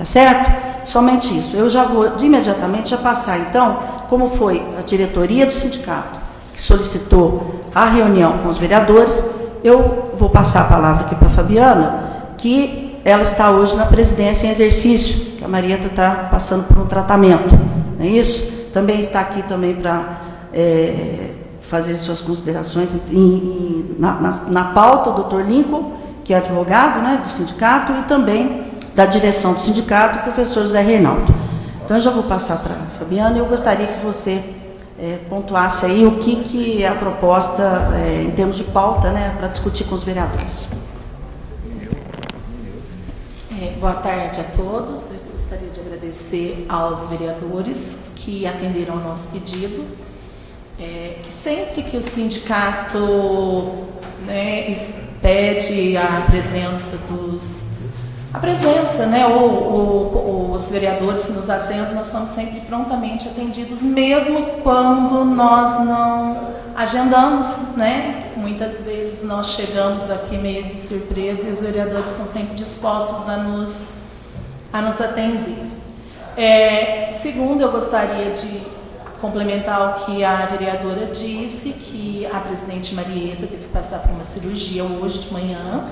tá certo? Somente isso. Eu já vou imediatamente já passar, então, como foi a diretoria do sindicato que solicitou a reunião com os vereadores, eu vou passar a palavra aqui para a Fabiana, que ela está hoje na presidência em exercício, que a Marieta está passando por um tratamento, não é isso? Também está aqui também para fazer suas considerações na pauta, o doutor Lincoln, que é advogado, né, do sindicato, e também da direção do sindicato, o professor José Reinaldo. Então, eu já vou passar para a Fabiana, e eu gostaria que você pontuasse aí o que é a proposta em termos de pauta, né, para discutir com os vereadores. Boa tarde a todos. Eu gostaria de agradecer aos vereadores que atenderam ao nosso pedido. Que sempre que o sindicato, né, pede a presença né, ou os vereadores que nos atendem, nós somos sempre prontamente atendidos, mesmo quando nós não agendamos, né? Muitas vezes nós chegamos aqui meio de surpresa e os vereadores estão sempre dispostos a nos atender. Segundo, eu gostaria de complementar o que a vereadora disse, que a presidente Marieta teve que passar por uma cirurgia hoje de manhã,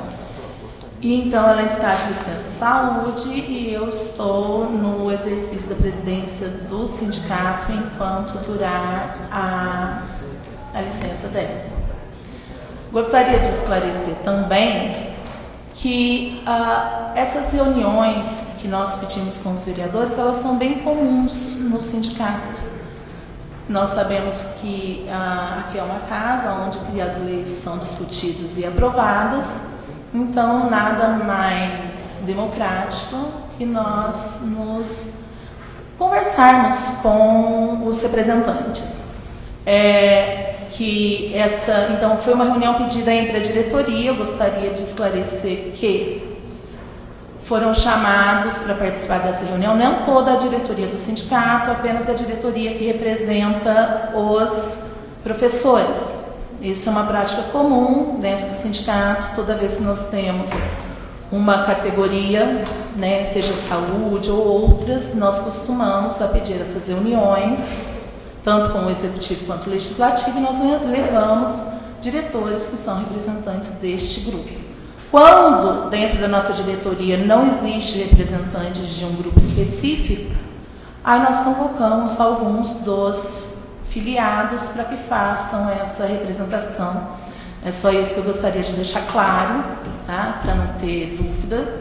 e então ela está de licença saúde, e eu estou no exercício da presidência do sindicato enquanto durar a licença dela. Gostaria de esclarecer também que essas reuniões que nós pedimos com os vereadores, elas são bem comuns no sindicato. Nós sabemos que aqui é uma casa onde as leis são discutidas e aprovadas, então nada mais democrático que nós nos conversarmos com os representantes. Então, foi uma reunião pedida entre a diretoria. Eu gostaria de esclarecer que foram chamados para participar dessa reunião não toda a diretoria do sindicato, apenas a diretoria que representa os professores. Isso é uma prática comum dentro do sindicato. Toda vez que nós temos uma categoria, né, seja saúde ou outras, nós costumamos a pedir essas reuniões, tanto com o executivo quanto o legislativo, e nós levamos diretores que são representantes deste grupo. Quando dentro da nossa diretoria não existe representantes de um grupo específico, aí nós convocamos alguns dos filiados para que façam essa representação. É só isso que eu gostaria de deixar claro, tá? Para não ter dúvida.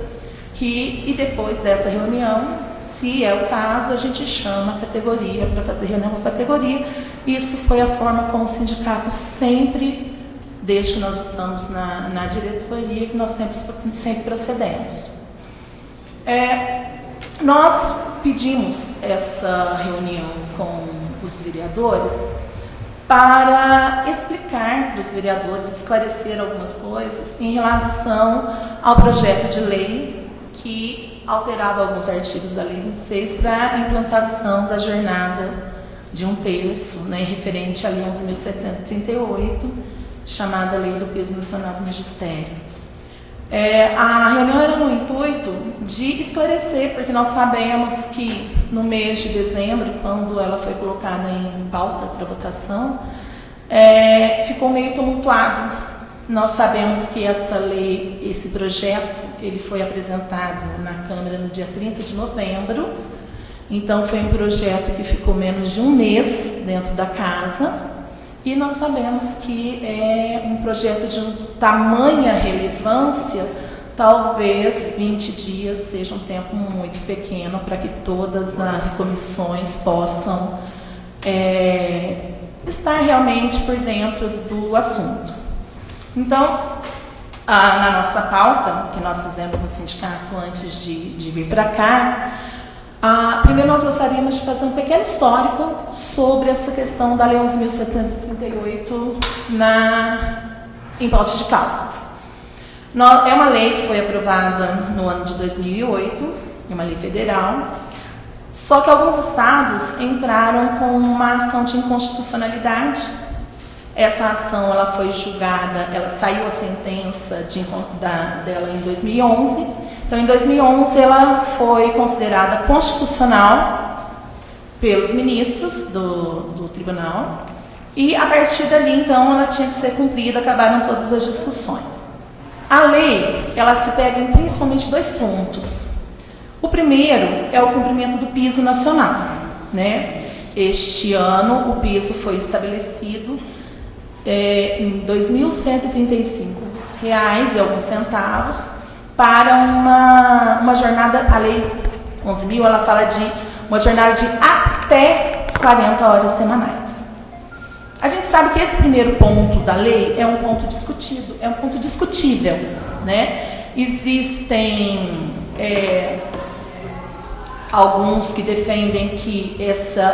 E depois dessa reunião, se é o caso, a gente chama a categoria para fazer reunião com a categoria. Isso foi a forma como o sindicato sempre, desde que nós estamos na diretoria, que nós sempre procedemos. Nós pedimos essa reunião com os vereadores para explicar para os vereadores, esclarecer algumas coisas em relação ao projeto de lei que alterava alguns artigos da Lei 26 para a implantação da jornada de 1/3, né, referente à Lei 11.738, chamada Lei do Peso Nacional do Magistério. A reunião era no intuito de esclarecer, porque nós sabemos que no mês de dezembro, quando ela foi colocada em pauta para votação, ficou meio tumultuado. Nós sabemos que essa lei, esse projeto, ele foi apresentado na Câmara no dia 30 de novembro, então foi um projeto que ficou menos de um mês dentro da casa, e nós sabemos que é um projeto de tamanha relevância, talvez 20 dias seja um tempo muito pequeno para que todas as comissões possam estar realmente por dentro do assunto. Então, na nossa pauta, que nós fizemos no sindicato antes de vir para cá, primeiro nós gostaríamos de fazer um pequeno histórico sobre essa questão da Lei 11.738 em Poços de Caldas. É uma lei que foi aprovada no ano de 2008, é uma lei federal, só que alguns estados entraram com uma ação de inconstitucionalidade. Essa ação ela foi julgada, ela saiu a sentença dela em 2011, Então, em 2011, ela foi considerada constitucional pelos ministros do tribunal, e a partir dali, então, ela tinha que ser cumprida, acabaram todas as discussões. A lei, ela se pega em principalmente 2 pontos. O primeiro é o cumprimento do piso nacional, né? Este ano, o piso foi estabelecido em R$ 2.135 e alguns centavos para uma jornada. A lei 11.000, ela fala de uma jornada de até 40 horas semanais. A gente sabe que esse primeiro ponto da lei é um ponto discutido, é um ponto discutível, né? Existem alguns que defendem que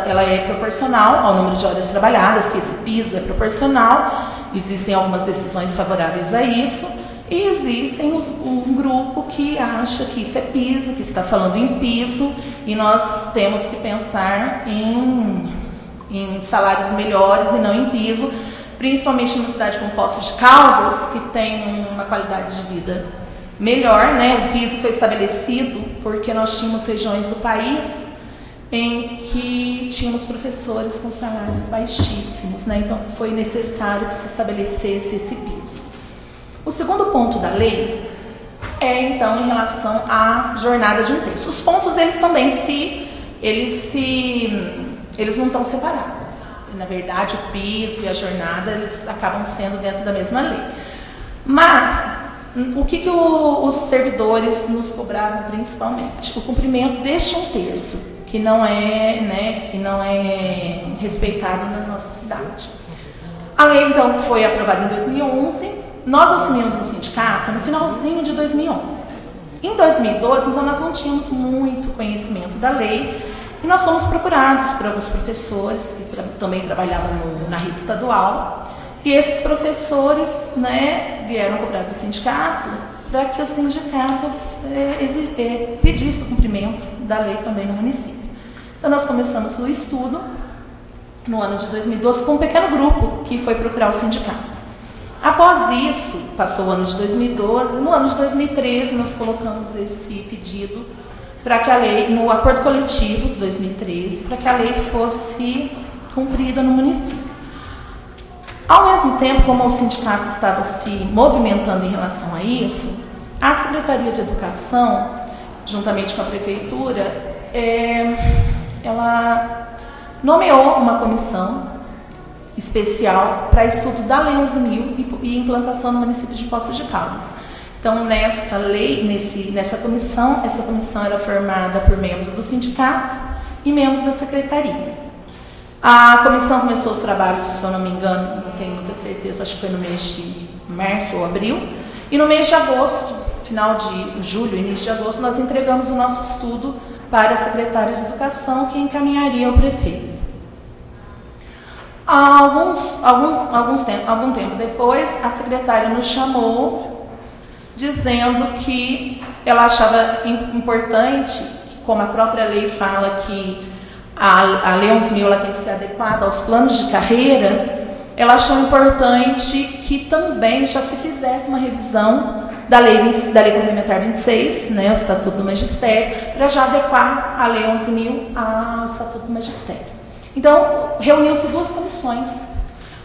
ela é proporcional ao número de horas trabalhadas, que esse piso é proporcional. Existem algumas decisões favoráveis a isso, e existem um grupo que acha que isso é piso, que está falando em piso, e nós temos que pensar em salários melhores e não em piso, principalmente numa cidade como Poços de Caldas, que tem uma qualidade de vida melhor, né? O piso foi estabelecido porque nós tínhamos regiões do país em que tínhamos professores com salários baixíssimos, né? Então foi necessário que se estabelecesse esse piso. O segundo ponto da lei é, então, em relação à jornada de 1/3. Os pontos, eles também eles não estão separados. Na verdade, o piso e a jornada, eles acabam sendo dentro da mesma lei. Mas o que os servidores nos cobravam principalmente? O cumprimento deste 1/3, que não é respeitado na nossa cidade. A lei, então, foi aprovada em 2011. Nós assumimos o sindicato no finalzinho de 2011. Em 2012, então, nós não tínhamos muito conhecimento da lei, e nós fomos procurados por alguns professores que também trabalhavam na rede estadual. E esses professores, né, vieram cobrar do sindicato para que o sindicato pedisse o cumprimento da lei também no município. Então, nós começamos o estudo no ano de 2012 com um pequeno grupo que foi procurar o sindicato. Após isso, passou o ano de 2012, no ano de 2013 nós colocamos esse pedido para que a lei, no acordo coletivo de 2013, para que a lei fosse cumprida no município. Ao mesmo tempo, como o sindicato estava se movimentando em relação a isso, a Secretaria de Educação, juntamente com a Prefeitura, ela nomeou uma comissão especial para estudo da Lei 11.000 e implantação no município de Poços de Caldas. Então, nessa lei, nessa comissão, essa comissão era formada por membros do sindicato e membros da secretaria. A comissão começou os trabalhos, se eu não me engano, não tenho muita certeza, acho que foi no mês de março ou abril, e no mês de agosto, final de julho, início de agosto, nós entregamos o nosso estudo para a secretária de Educação, que encaminharia ao prefeito. Algum tempo depois, a secretária nos chamou, dizendo que ela achava importante, como a própria lei fala que a Lei 11.000 ela tem que ser adequada aos planos de carreira, ela achou importante que também já se fizesse uma revisão da Lei Complementar 26, né, o Estatuto do Magistério, para já adequar a Lei 11.000 ao Estatuto do Magistério. Então, reuniu-se 2 comissões.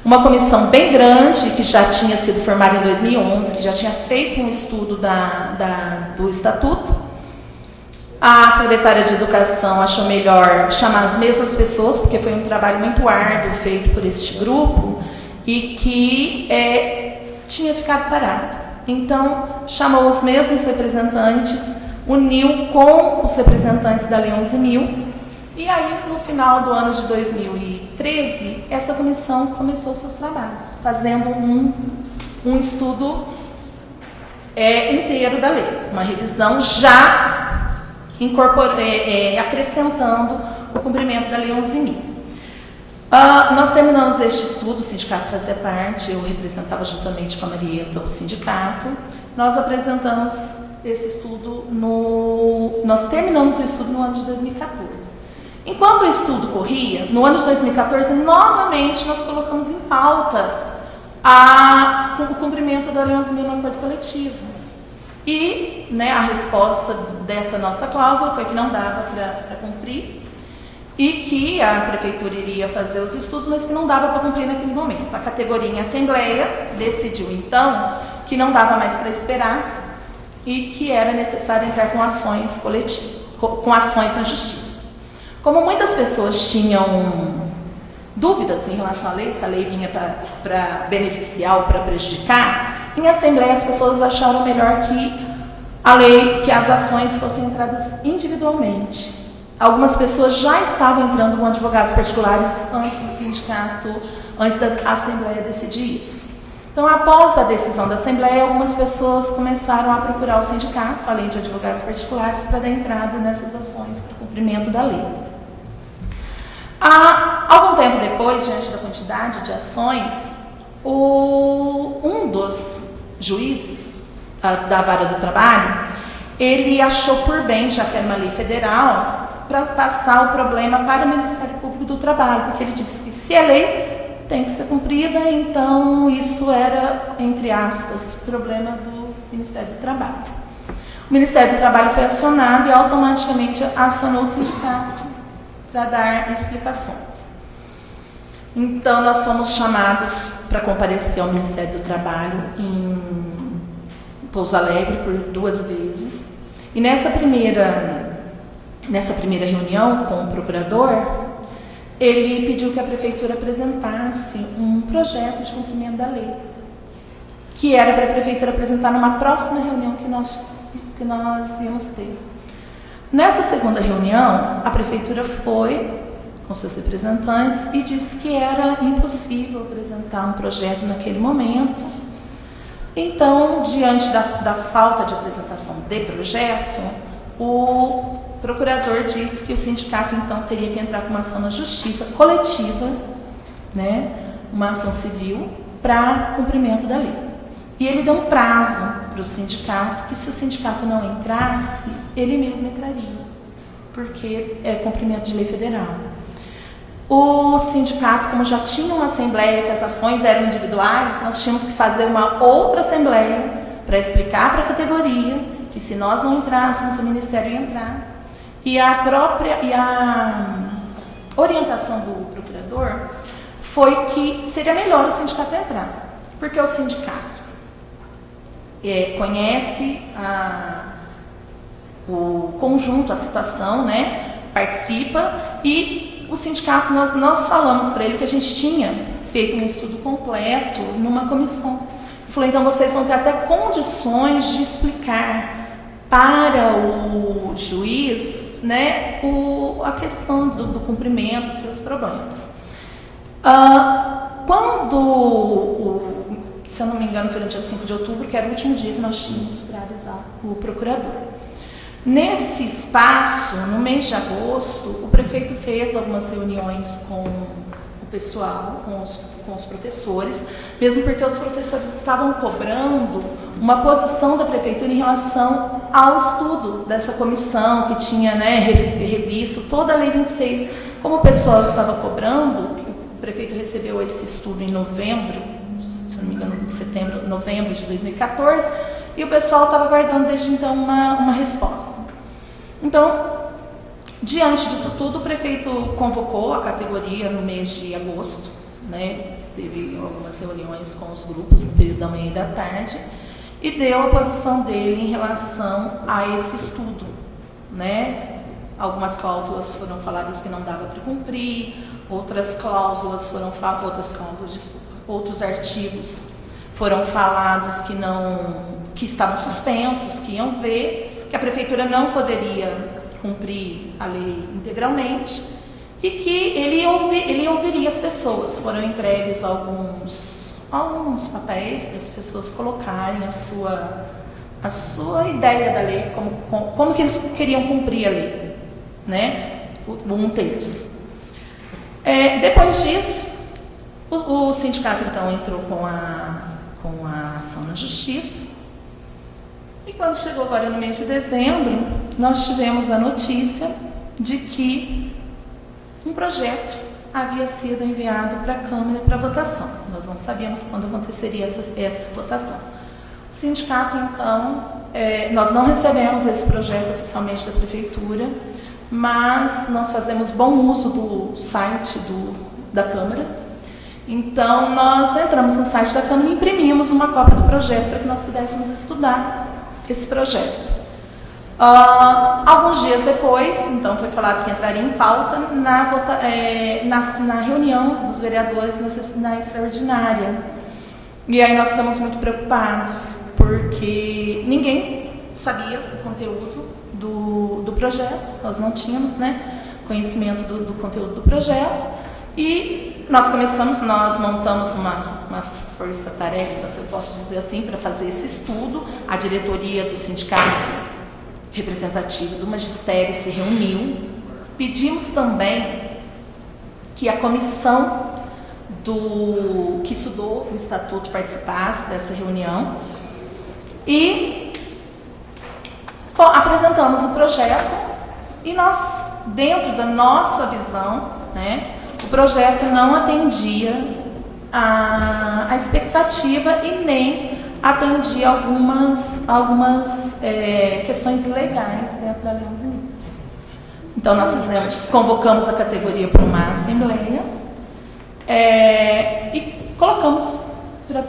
Uma comissão bem grande, que já tinha sido formada em 2011, que já tinha feito um estudo do Estatuto. A secretária de Educação achou melhor chamar as mesmas pessoas, porque foi um trabalho muito árduo feito por este grupo e que tinha ficado parado. Então, chamou os mesmos representantes, uniu com os representantes da Lei 11.000, e aí, no final do ano de 2013, essa comissão começou seus trabalhos, fazendo um estudo inteiro da lei, uma revisão já acrescentando o cumprimento da Lei 11.000. Nós terminamos este estudo, o sindicato fazia parte, eu representava juntamente com a Marieta o sindicato. Nós apresentamos esse estudo nós terminamos o estudo no ano de 2014. Enquanto o estudo corria, no ano de 2014, novamente nós colocamos em pauta o cumprimento da Lei 11.000 no acordo coletivo. E, né, a resposta dessa nossa cláusula foi que não dava para cumprir e que a prefeitura iria fazer os estudos, mas que não dava para cumprir naquele momento. A categoria em assembleia decidiu, então, que não dava mais para esperar e que era necessário entrar com ações coletivas, com ações na justiça. Como muitas pessoas tinham dúvidas em relação à lei, se a lei vinha para beneficiar ou para prejudicar, em assembleia as pessoas acharam melhor que a lei, que as ações fossem entradas individualmente. Algumas pessoas já estavam entrando com advogados particulares antes do sindicato, antes da assembleia decidir isso. Então, após a decisão da assembleia, algumas pessoas começaram a procurar o sindicato, além de advogados particulares, para dar entrada nessas ações para o cumprimento da lei. Algum tempo depois, diante da quantidade de ações, um dos juízes da Vara do Trabalho, ele achou por bem, já que era uma lei federal, para passar o problema para o Ministério Público do Trabalho, porque ele disse que se é lei, tem que ser cumprida, então isso era, entre aspas, problema do Ministério do Trabalho. O Ministério do Trabalho foi acionado e automaticamente acionou o sindicato para dar explicações. Então, nós fomos chamados para comparecer ao Ministério do Trabalho em Pouso Alegre por 2 vezes. E nessa primeira reunião com o procurador, ele pediu que a prefeitura apresentasse um projeto de cumprimento da lei, que era para a prefeitura apresentar numa próxima reunião que nós íamos ter. Nessa segunda reunião, a prefeitura foi com seus representantes e disse que era impossível apresentar um projeto naquele momento. Então, diante da falta de apresentação de projeto, o procurador disse que o sindicato, então, teria que entrar com uma ação na justiça coletiva, né, uma ação civil, para cumprimento da lei. E ele deu um prazo para o sindicato, que se o sindicato não entrasse, ele mesmo entraria, porque é cumprimento de lei federal. O sindicato, como já tinha uma assembleia, que as ações eram individuais, nós tínhamos que fazer uma outra assembleia para explicar para a categoria que se nós não entrássemos, o Ministério ia entrar. E a orientação do procurador foi que seria melhor o sindicato entrar, porque o sindicato conhece o conjunto, a situação, né, participa, e o sindicato, nós falamos para ele que a gente tinha feito um estudo completo numa comissão. Ele falou, então vocês vão ter até condições de explicar para o juiz, né, a questão do cumprimento, os seus problemas. Se eu não me engano, foi no dia 5 de outubro, que era o último dia que nós tínhamos para avisar o procurador. Nesse espaço, no mês de agosto, o prefeito fez algumas reuniões com o pessoal, com os professores, mesmo porque os professores estavam cobrando uma posição da prefeitura em relação ao estudo dessa comissão que tinha, né, revisto toda a Lei 26. Como o pessoal estava cobrando, o prefeito recebeu esse estudo em novembro, se não me engano, novembro de 2014, e o pessoal estava aguardando desde então uma resposta. Então, diante disso tudo, o prefeito convocou a categoria no mês de agosto, né? Teve algumas reuniões com os grupos no período da manhã e da tarde, e deu a posição dele em relação a esse estudo, né? Algumas cláusulas foram faladas que não dava para cumprir, outros artigos foram falados que estavam suspensos, que iam ver, que a prefeitura não poderia cumprir a lei integralmente e que ele ouviria as pessoas. Foram entregues alguns papéis para as pessoas colocarem a sua ideia da lei, como que eles queriam cumprir a lei, né? O 1/3. Depois disso, o sindicato então entrou com a ação na justiça. E quando chegou agora no mês de dezembro, nós tivemos a notícia de que um projeto havia sido enviado para a Câmara para votação. Nós não sabíamos quando aconteceria essa votação. O O sindicato, então, nós não recebemos esse projeto oficialmente da Prefeitura, mas nós fazemos bom uso do site da Câmara. Então, nós entramos no site da Câmara e imprimimos uma cópia do projeto para que nós pudéssemos estudar esse projeto. Alguns dias depois, então, foi falado que entraria em pauta na reunião dos vereadores na extraordinária. E aí nós estamos muito preocupados, porque ninguém sabia o conteúdo do projeto, nós não tínhamos, né, conhecimento do conteúdo do projeto, e nós montamos uma força-tarefa, se eu posso dizer assim, para fazer esse estudo. A diretoria do sindicato representativo do magistério se reuniu. Pedimos também que a comissão que estudou o estatuto participasse dessa reunião e apresentamos o projeto e nós, dentro da nossa visão, né, o projeto não atendia a expectativa e nem atendia algumas questões legais dentro da Lei 11.000. Então, nós convocamos a categoria para uma assembleia e colocamos para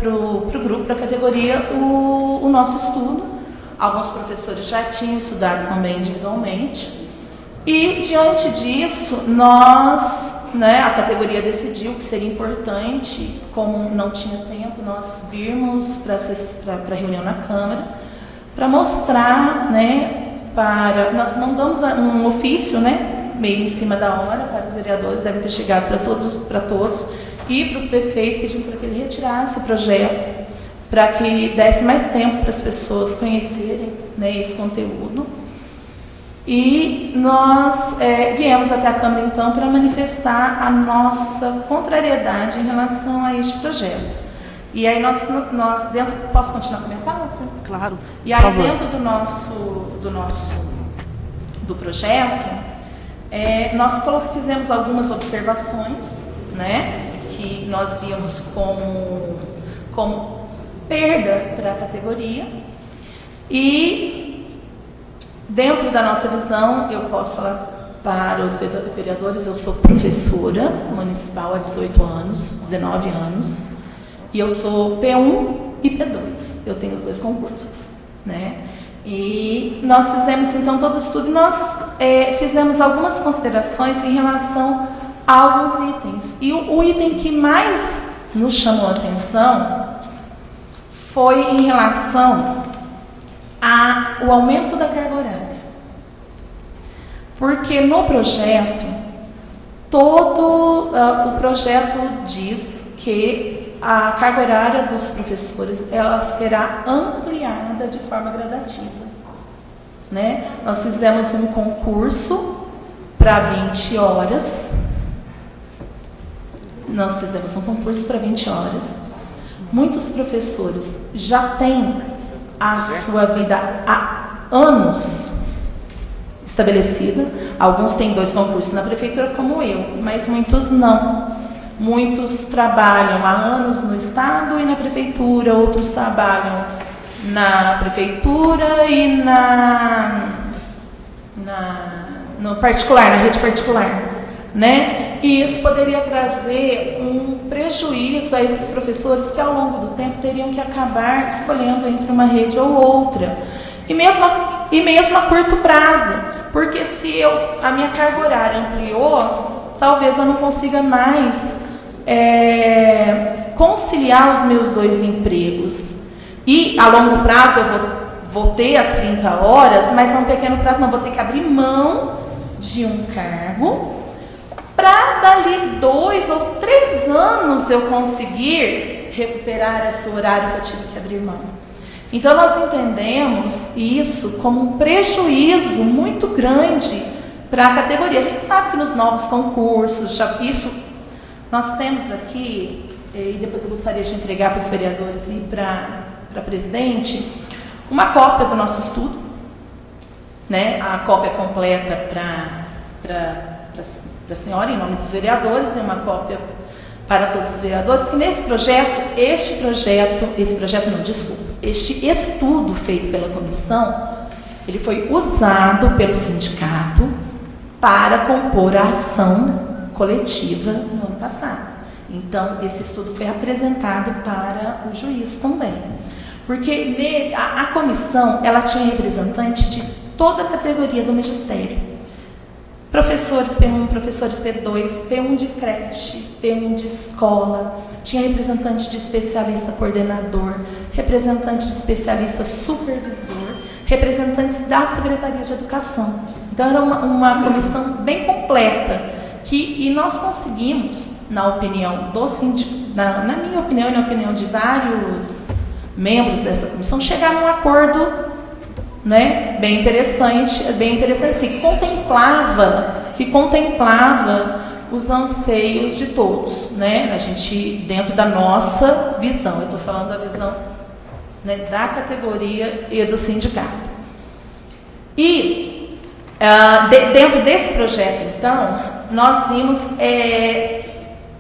o grupo, para a categoria, o nosso estudo. Alguns professores já tinham estudado também individualmente. E, diante disso, a categoria decidiu que seria importante, como não tinha tempo, nós virmos para a reunião na Câmara, para mostrar, nós mandamos um ofício, meio em cima da hora, para os vereadores, deve ter chegado para todos, e para o prefeito, pedindo para que ele retirasse o projeto, para que desse mais tempo para as pessoas conhecerem, esse conteúdo. E nós viemos até a Câmara, então, para manifestar a nossa contrariedade em relação a este projeto. E aí nós dentro... Posso continuar com a minha pauta? Claro. E aí, dentro do projeto, nós fizemos algumas observações, que nós víamos como perdas para a categoria. E, dentro da nossa visão, eu posso falar para os vereadores, eu sou professora municipal há 18 anos, 19 anos, e eu sou P1 e P2, eu tenho os dois concursos, E nós fizemos, então, todo o estudo e nós fizemos algumas considerações em relação a alguns itens. E o item que mais nos chamou a atenção foi em relação ao aumento da carga horária. Porque no projeto, o projeto diz que a carga horária dos professores ela será ampliada de forma gradativa. Nós fizemos um concurso para 20 horas. Muitos professores já têm a sua vida há anos estabelecida. Alguns têm 2 concursos na prefeitura, como eu, mas muitos não. Muitos trabalham há anos no estado e na prefeitura, outros trabalham na prefeitura e no particular, na rede particular, E isso poderia trazer um prejuízo a esses professores que, ao longo do tempo, teriam que acabar escolhendo entre uma rede ou outra. E mesmo a curto prazo, porque se a minha carga horária ampliou, talvez eu não consiga mais conciliar os meus 2 empregos. E, a longo prazo, eu vou ter as 30 horas, mas a um pequeno prazo não, vou ter que abrir mão de um cargo para dali 2 ou 3 anos eu conseguir recuperar esse horário que eu tive que abrir mão. Então, nós entendemos isso como um prejuízo muito grande para a categoria. A gente sabe que nos novos concursos, nós temos aqui, e depois eu gostaria de entregar para os vereadores e para a presidente, uma cópia do nosso estudo, a cópia completa para a senhora, em nome dos vereadores, e uma cópia para todos os vereadores, que nesse projeto, este estudo feito pela comissão, ele foi usado pelo sindicato para compor a ação coletiva no ano passado. Então, esse estudo foi apresentado para o juiz também. Porque a comissão, ela tinha representante de toda a categoria do magistério. Professores P1, professores P2, P1 de creche, P1 de escola, tinha representante de especialista coordenador, representante de especialista supervisor, representantes da Secretaria de Educação. Então, era uma comissão bem completa, e nós conseguimos, na opinião do sindicato, na minha opinião e na opinião de vários membros dessa comissão, chegar a um acordo, né, bem interessante, que contemplava os anseios de todos, né? A gente, dentro da nossa visão, eu estou falando da visão, né, da categoria e do sindicato. E dentro desse projeto, então, nós vimos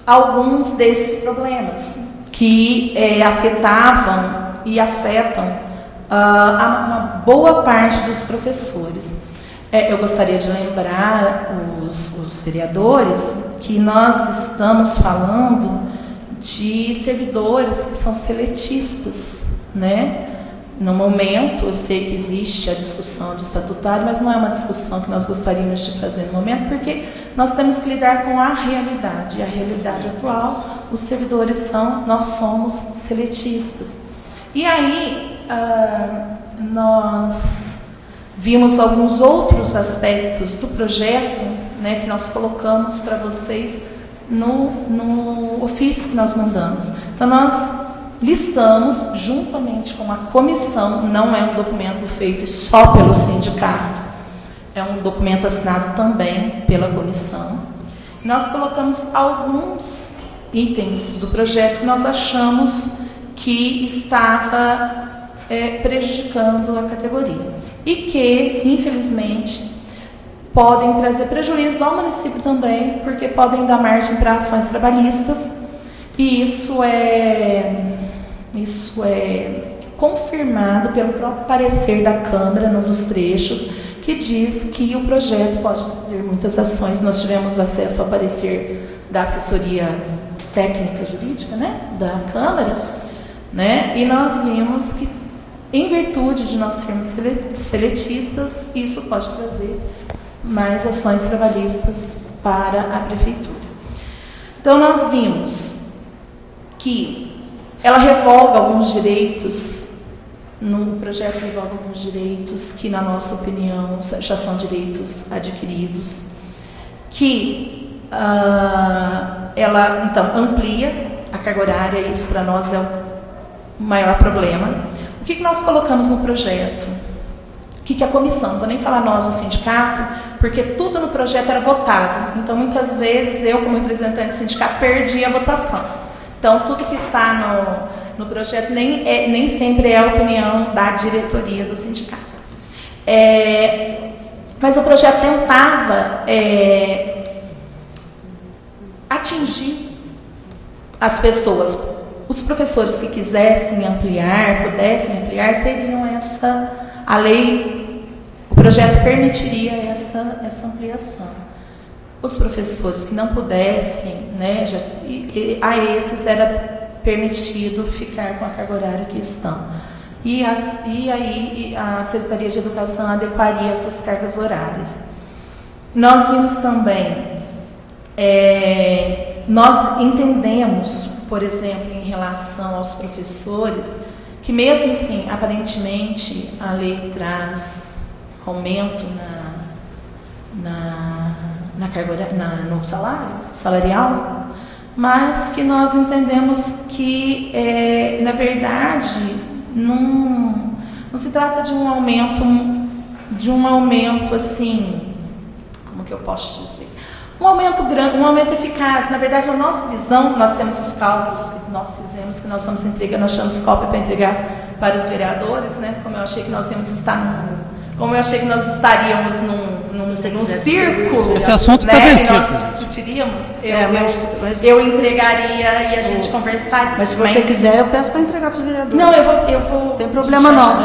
alguns desses problemas que afetavam e afetam uma boa parte dos professores. Eu gostaria de lembrar os vereadores que nós estamos falando de servidores que são seletistas, né? No momento, eu sei que existe a discussão de estatutário, mas não é uma discussão que nós gostaríamos de fazer no momento, porque nós temos que lidar com a realidade. E a realidade atual, os servidores nós somos seletistas. E aí, nós vimos alguns outros aspectos do projeto, né, que nós colocamos para vocês no ofício que nós mandamos. Então, nós listamos, juntamente com a comissão, não é um documento feito só pelo sindicato, é um documento assinado também pela comissão. Nós colocamos alguns itens do projeto que nós achamos que estava prejudicando a categoria e que, infelizmente, podem trazer prejuízo ao município também, porque podem dar margem para ações trabalhistas, e isso é confirmado pelo próprio parecer da Câmara, num dos trechos, que diz que o projeto pode trazer muitas ações. Nós tivemos acesso ao parecer da assessoria técnica jurídica, né, da Câmara, né, e nós vimos que, em virtude de nós sermos seletistas, isso pode trazer mais ações trabalhistas para a Prefeitura. Então, nós vimos que ela revoga alguns direitos, no projeto revoga alguns direitos que, na nossa opinião, já são direitos adquiridos, que ela, então, amplia a carga horária, isso para nós é o maior problema. O que nós colocamos no projeto? O que a comissão, não vou nem falar nós, o sindicato, porque tudo no projeto era votado. Então, muitas vezes, eu, como representante do sindicato, perdi a votação. Então, tudo que está no projeto nem sempre é a opinião da diretoria do sindicato. Mas o projeto tentava atingir as pessoas. Os professores que quisessem ampliar, pudessem ampliar, teriam a lei, o projeto permitiria essa ampliação. Os professores que não pudessem, né, a esses era permitido ficar com a carga horária que estão. E aí a Secretaria de Educação adequaria essas cargas horárias. Nós vimos também, nós entendemos, por exemplo, em relação aos professores, que mesmo assim, aparentemente, a lei traz aumento na carga horária, no salário salarial, mas que nós entendemos que, na verdade, não se trata de um aumento assim, como que eu posso dizer? Um aumento grande, um aumento eficaz. Na verdade, na nossa visão, nós temos os cálculos que nós fizemos, que nós estamos entregando, nós achamos cópia para entregar para os vereadores, né? Como eu achei que nós íamos estar como eu achei que nós estaríamos num círculo, esse assunto está vencido. Nós discutiríamos, eu entregaria e a gente conversaria. Mas se você quiser, eu peço para entregar para os vereadores. Não, eu vou. Não tem problema não.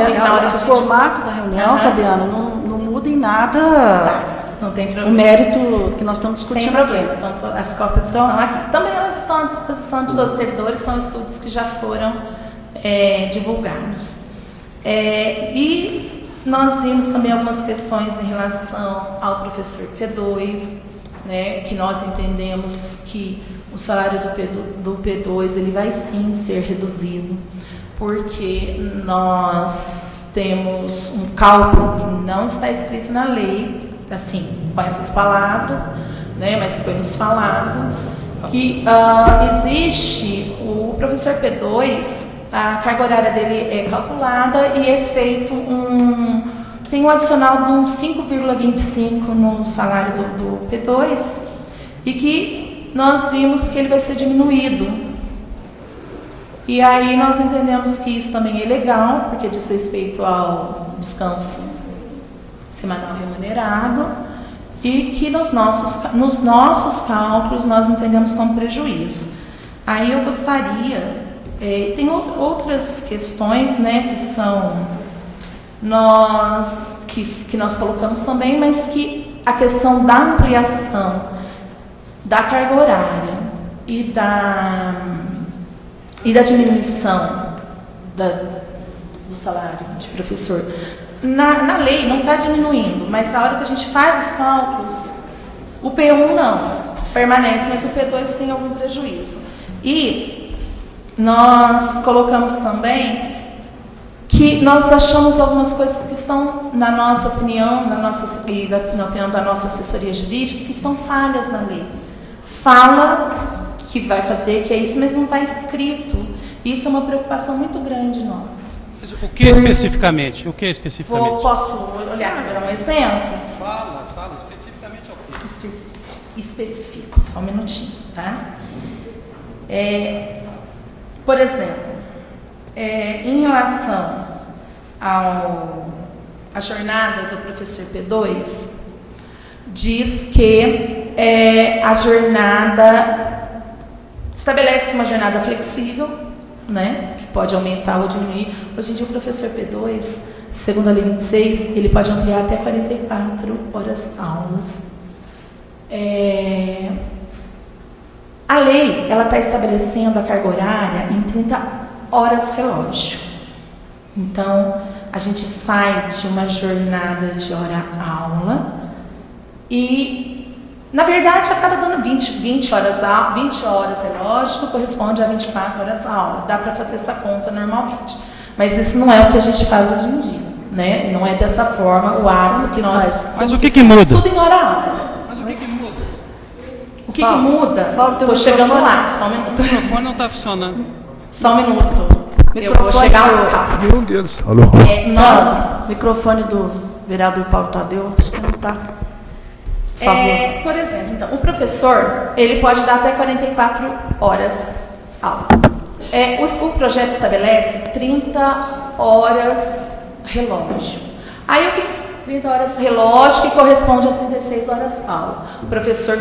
O formato da reunião, Fabiana, não muda em nada. Não tem problema. O mérito que nós estamos discutindo. Sem problema. Então, as cópias estão aqui. Também elas estão à disposição de todos os servidores, são estudos que já foram divulgados. E nós vimos também algumas questões em relação ao professor P2, né, que nós entendemos que o salário do P2 ele vai sim ser reduzido, porque nós temos um cálculo que não está escrito na lei, assim, com essas palavras, né, mas foi nos falado, que existe o professor P2, a carga horária dele é calculada e é feito tem um adicional de um 5,25 no salário do P2 e que nós vimos que ele vai ser diminuído. E aí nós entendemos que isso também é legal, porque diz respeito ao descanso semanal remunerado e que nos nossos cálculos nós entendemos como prejuízo. Aí eu gostaria... tem outras questões, né, que são que nós colocamos também, mas que a questão da ampliação da carga horária e da diminuição do salário de professor, na lei não está diminuindo, mas na hora que a gente faz os cálculos, o P1 não permanece, mas o P2 tem algum prejuízo. E nós colocamos também que nós achamos algumas coisas que estão, na nossa opinião, na opinião da nossa assessoria jurídica, que estão falhas na lei. Fala que vai fazer, que é isso, mas não está escrito. Isso é uma preocupação muito grande de nós. Mas o que especificamente? Posso olhar para dar um exemplo? Fala especificamente ao quê? Especifico, só um minutinho, tá? Por exemplo, em relação à jornada do professor P2, diz que a jornada estabelece uma jornada flexível, né, que pode aumentar ou diminuir. Hoje em dia o professor P2, segundo a lei 26, ele pode ampliar até 44 horas aulas. A lei, ela está estabelecendo a carga horária em 30 horas relógio. Então, a gente sai de uma jornada de hora-aula e, na verdade, acaba dando 20 horas relógio, que corresponde a 24 horas aula. Dá para fazer essa conta normalmente. Mas isso não é o que a gente faz hoje em dia, né? Não é dessa forma o hábito que nós... Mas o que muda? Tudo em hora-aula. Mas o que muda? O que muda? Paulo, estou chegando lá, só um minuto. O microfone não está funcionando. Só um minuto. Eu vou chegar lá. Nenhum deles. Alô? O microfone do vereador Paulo Tadeu, acho que não está. Por favor. Por exemplo, então, o professor, ele pode dar até 44 horas aula. O projeto estabelece 30 horas relógio. Aí o que 30 horas relógio, que corresponde a 36 horas aula. O professor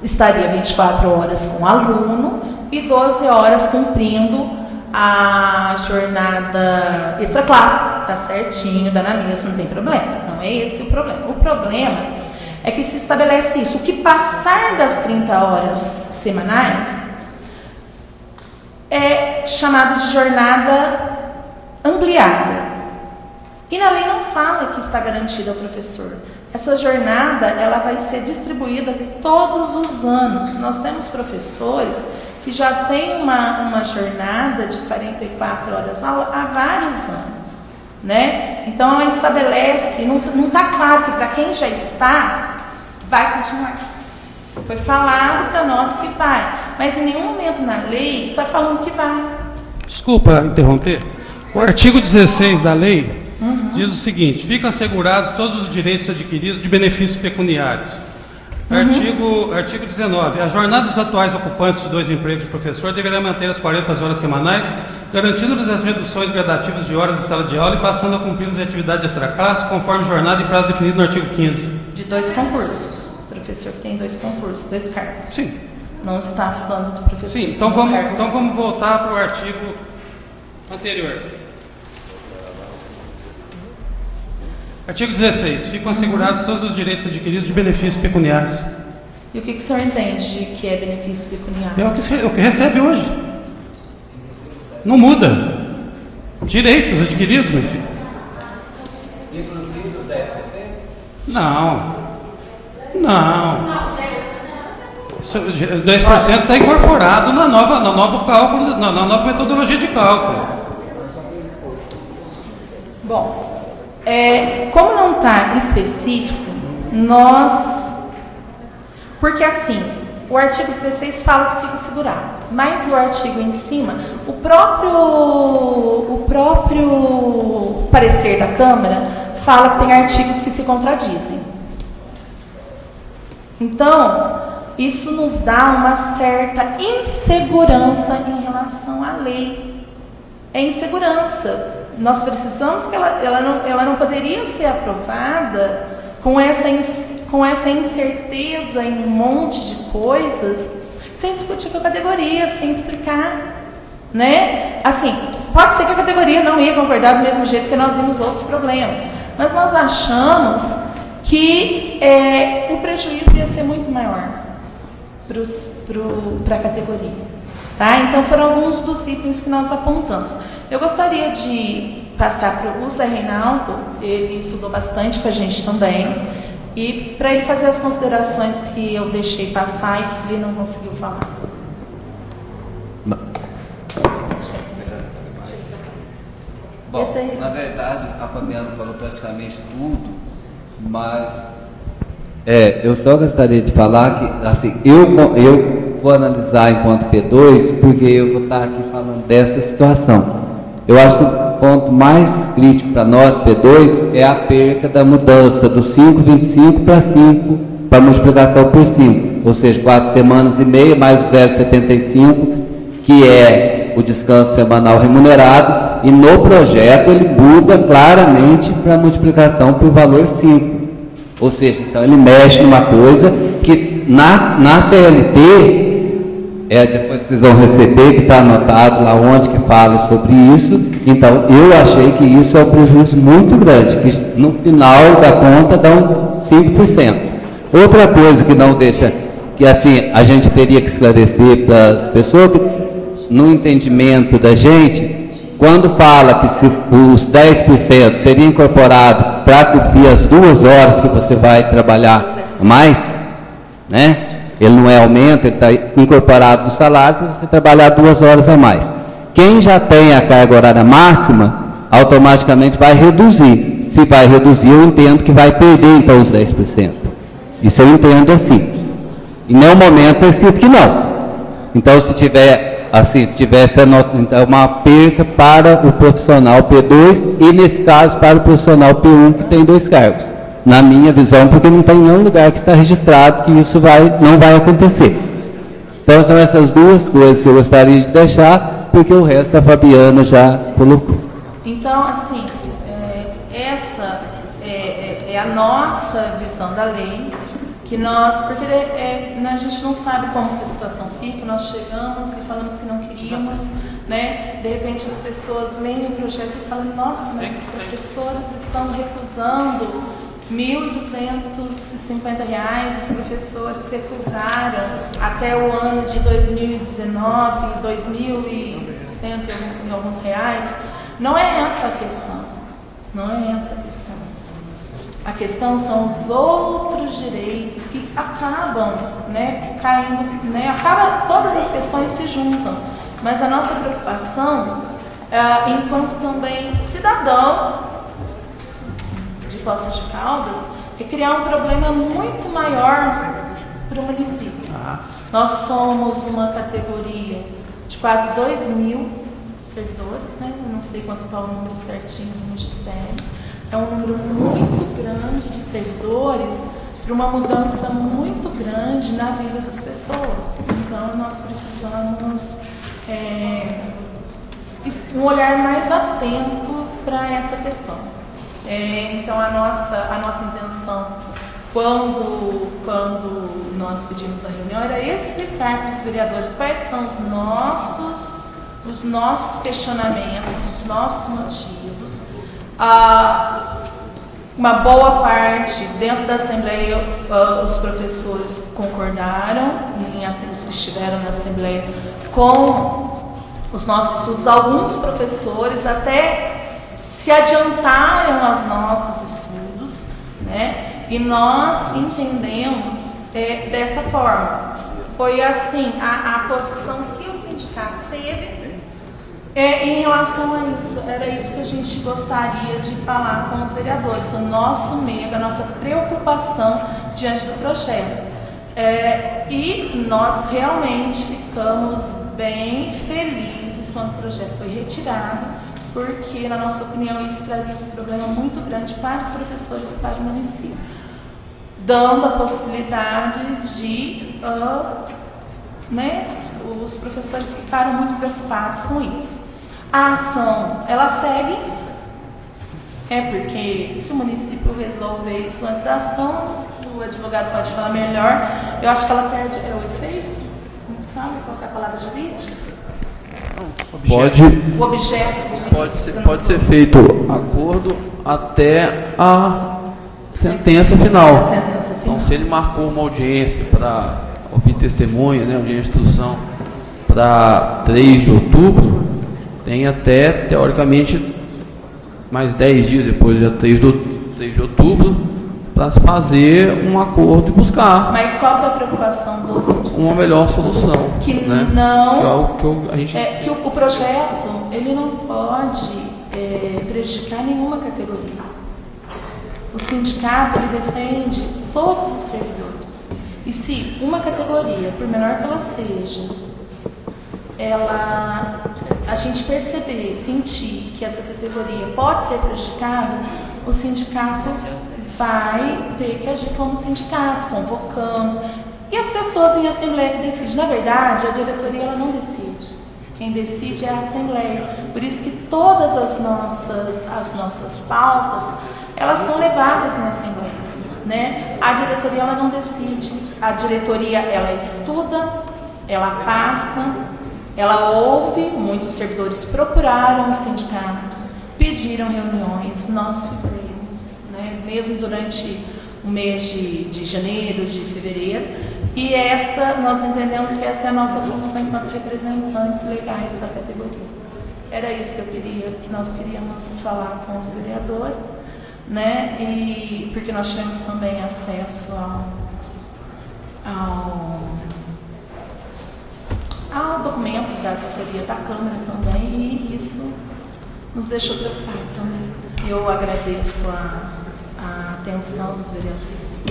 estaria 24 horas com o aluno e 12 horas cumprindo a jornada extra classe. Tá certinho, dá na mesma, não tem problema. Não é esse o problema. O problema é que se estabelece isso. O que passar das 30 horas semanais é chamado de jornada ampliada. E na lei não fala que está garantida ao professor. Essa jornada, ela vai ser distribuída todos os anos. Nós temos professores que já têm uma jornada de 44 horas aula há vários anos, né? Então, ela estabelece, não está claro que para quem já está, vai continuar. Foi falado para nós que vai, mas em nenhum momento na lei está falando que vai. Desculpa interromper. O artigo 16 da lei diz o seguinte: ficam assegurados todos os direitos adquiridos de benefícios pecuniários. Artigo 19. A jornada dos atuais ocupantes de 2 empregos de professor deverá manter as 40 horas semanais, garantindo-lhes as reduções gradativas de horas em sala de aula e passando a cumpri-las em atividade extraclasse, conforme jornada e prazo definido no artigo 15. De 2 concursos. O professor que tem 2 concursos, 2 cargos. Sim. Não está falando do professor. Sim, então vamos voltar para o artigo anterior. Artigo 16. Ficam assegurados todos os direitos adquiridos de benefícios pecuniários. E o que o senhor entende que é benefício pecuniário? É o que recebe hoje. Não muda. Direitos adquiridos, meu filho. Inclusive os 10%? Não. Isso, 10% está incorporado na nova cálculo, na nova metodologia de cálculo. Bom, como não está específico, porque assim, o artigo 16 fala que fica segurado, mas o artigo em cima, o próprio parecer da Câmara fala que tem artigos que se contradizem. Então, isso nos dá uma certa insegurança em relação à lei. É insegurança. Nós precisamos que ela não poderia ser aprovada com essa incerteza em um monte de coisas, sem discutir com a categoria, sem explicar, né? Assim, pode ser que a categoria não ia concordar do mesmo jeito que nós vimos outros problemas, mas nós achamos que o prejuízo ia ser muito maior para a categoria. Tá? Então, foram alguns dos itens que nós apontamos. Eu gostaria de passar para o Zé Reinaldo, ele estudou bastante com a gente também, e para ele fazer as considerações que eu deixei passar e que ele não conseguiu falar. Bom, na verdade, a Fabiana falou praticamente tudo, mas eu só gostaria de falar que, assim, eu vou analisar enquanto P2, porque eu vou estar aqui falando dessa situação. Eu acho que o ponto mais crítico para nós, P2, é a perca da mudança do 5,25 para 5, para a multiplicação por 5, ou seja, 4 semanas e meia, mais o 0,75, que é o descanso semanal remunerado, e no projeto ele muda claramente para a multiplicação por valor 5. Ou seja, então ele mexe numa coisa que na CLT, depois vocês vão receber, que está anotado lá onde que fala sobre isso. Então eu achei que isso é um prejuízo muito grande, que no final da conta dá um 5%. Outra coisa que não deixa, que assim a gente teria que esclarecer para as pessoas, que no entendimento da gente, quando fala que se os 10% seriam incorporados para cumprir as 2 horas que você vai trabalhar mais, né? Ele não é aumento, ele está incorporado no salário para você trabalhar 2 horas a mais. Quem já tem a carga horária máxima, automaticamente vai reduzir. Se vai reduzir, eu entendo que vai perder então os 10%. Isso eu entendo assim. Em nenhum momento está escrito que não. Então, se tivesse então, uma perca para o profissional P2 e, nesse caso, para o profissional P1, que tem 2 cargos. Na minha visão, porque não tem nenhum lugar que está registrado que isso não vai acontecer. Então, são essas 2 coisas que eu gostaria de deixar, porque o resto a Fabiana já colocou. Então, assim, essa é a nossa visão da lei, que porque a gente não sabe como que a situação fica, nós chegamos e falamos que não queríamos, né? De repente as pessoas leem o projeto e falam, nossa, mas os professores estão recusando R$ 1.250, os professores recusaram até o ano de 2019, R$ 2.100 e alguns reais. Não é essa a questão, não é essa a questão. A questão são os outros direitos que acabam, né, caindo, né, todas as questões se juntam, mas a nossa preocupação, enquanto também cidadão de Poços de Caldas, é criar um problema muito maior para o município. Nós somos uma categoria de quase 2.000 servidores, né, eu não sei quanto está o número certinho do magistério. É um número muito grande de servidores para uma mudança muito grande na vida das pessoas. Então, nós precisamos um olhar mais atento para essa questão. Então, a nossa intenção, quando nós pedimos a reunião, era explicar para os vereadores quais são os nossos questionamentos, os nossos motivos. Uma boa parte, dentro da Assembleia, os professores concordaram, os que estiveram na Assembleia, com os nossos estudos. Alguns professores até se adiantaram aos nossos estudos, né? E nós entendemos dessa forma. Foi assim, a posição que o sindicato teve em relação a isso. Era isso que a gente gostaria de falar com os vereadores, o nosso medo, a nossa preocupação diante do projeto. E nós realmente ficamos bem felizes quando o projeto foi retirado, porque, na nossa opinião, isso traria um problema muito grande para os professores e para o município, dando a possibilidade de os professores ficaram muito preocupados com isso. A ação, ela segue, porque se o município resolver isso antes da ação, o advogado pode falar melhor, eu acho que ela perde o efeito. Como fala? Qual é a palavra jurídica? O objeto. Pode ser feito acordo até a sentença final. Então, se ele marcou uma audiência para ouvir testemunha, né, audiência de instrução, para 3 de outubro, tem até, teoricamente, mais 10 dias depois, dia 3 de outubro, para se fazer um acordo e buscar. Mas qual que é a preocupação do sindicato? Uma melhor solução. Que né? não. Que o projeto ele não pode prejudicar nenhuma categoria. O sindicato ele defende todos os servidores. E se uma categoria, por menor que ela seja, a gente perceber, sentir que essa categoria pode ser prejudicada, o sindicato vai ter que agir como sindicato, convocando. E as pessoas em assembleia que decidem. Na verdade, a diretoria ela não decide. Quem decide é a assembleia. Por isso que todas as nossas pautas, elas são levadas em assembleia, né? A diretoria ela não decide. A diretoria ela estuda, ela passa, ela ouve. Muitos servidores procuraram o sindicato, pediram reuniões, nós fizemos, né? Mesmo durante o mês de janeiro, de fevereiro. E nós entendemos que essa é a nossa função enquanto representantes legais da categoria. Era isso que nós queríamos falar com os vereadores, né? E porque nós tivemos também acesso ao documento da assessoria da Câmara também, e isso nos deixou preocupados também. Eu agradeço a atenção dos vereadores.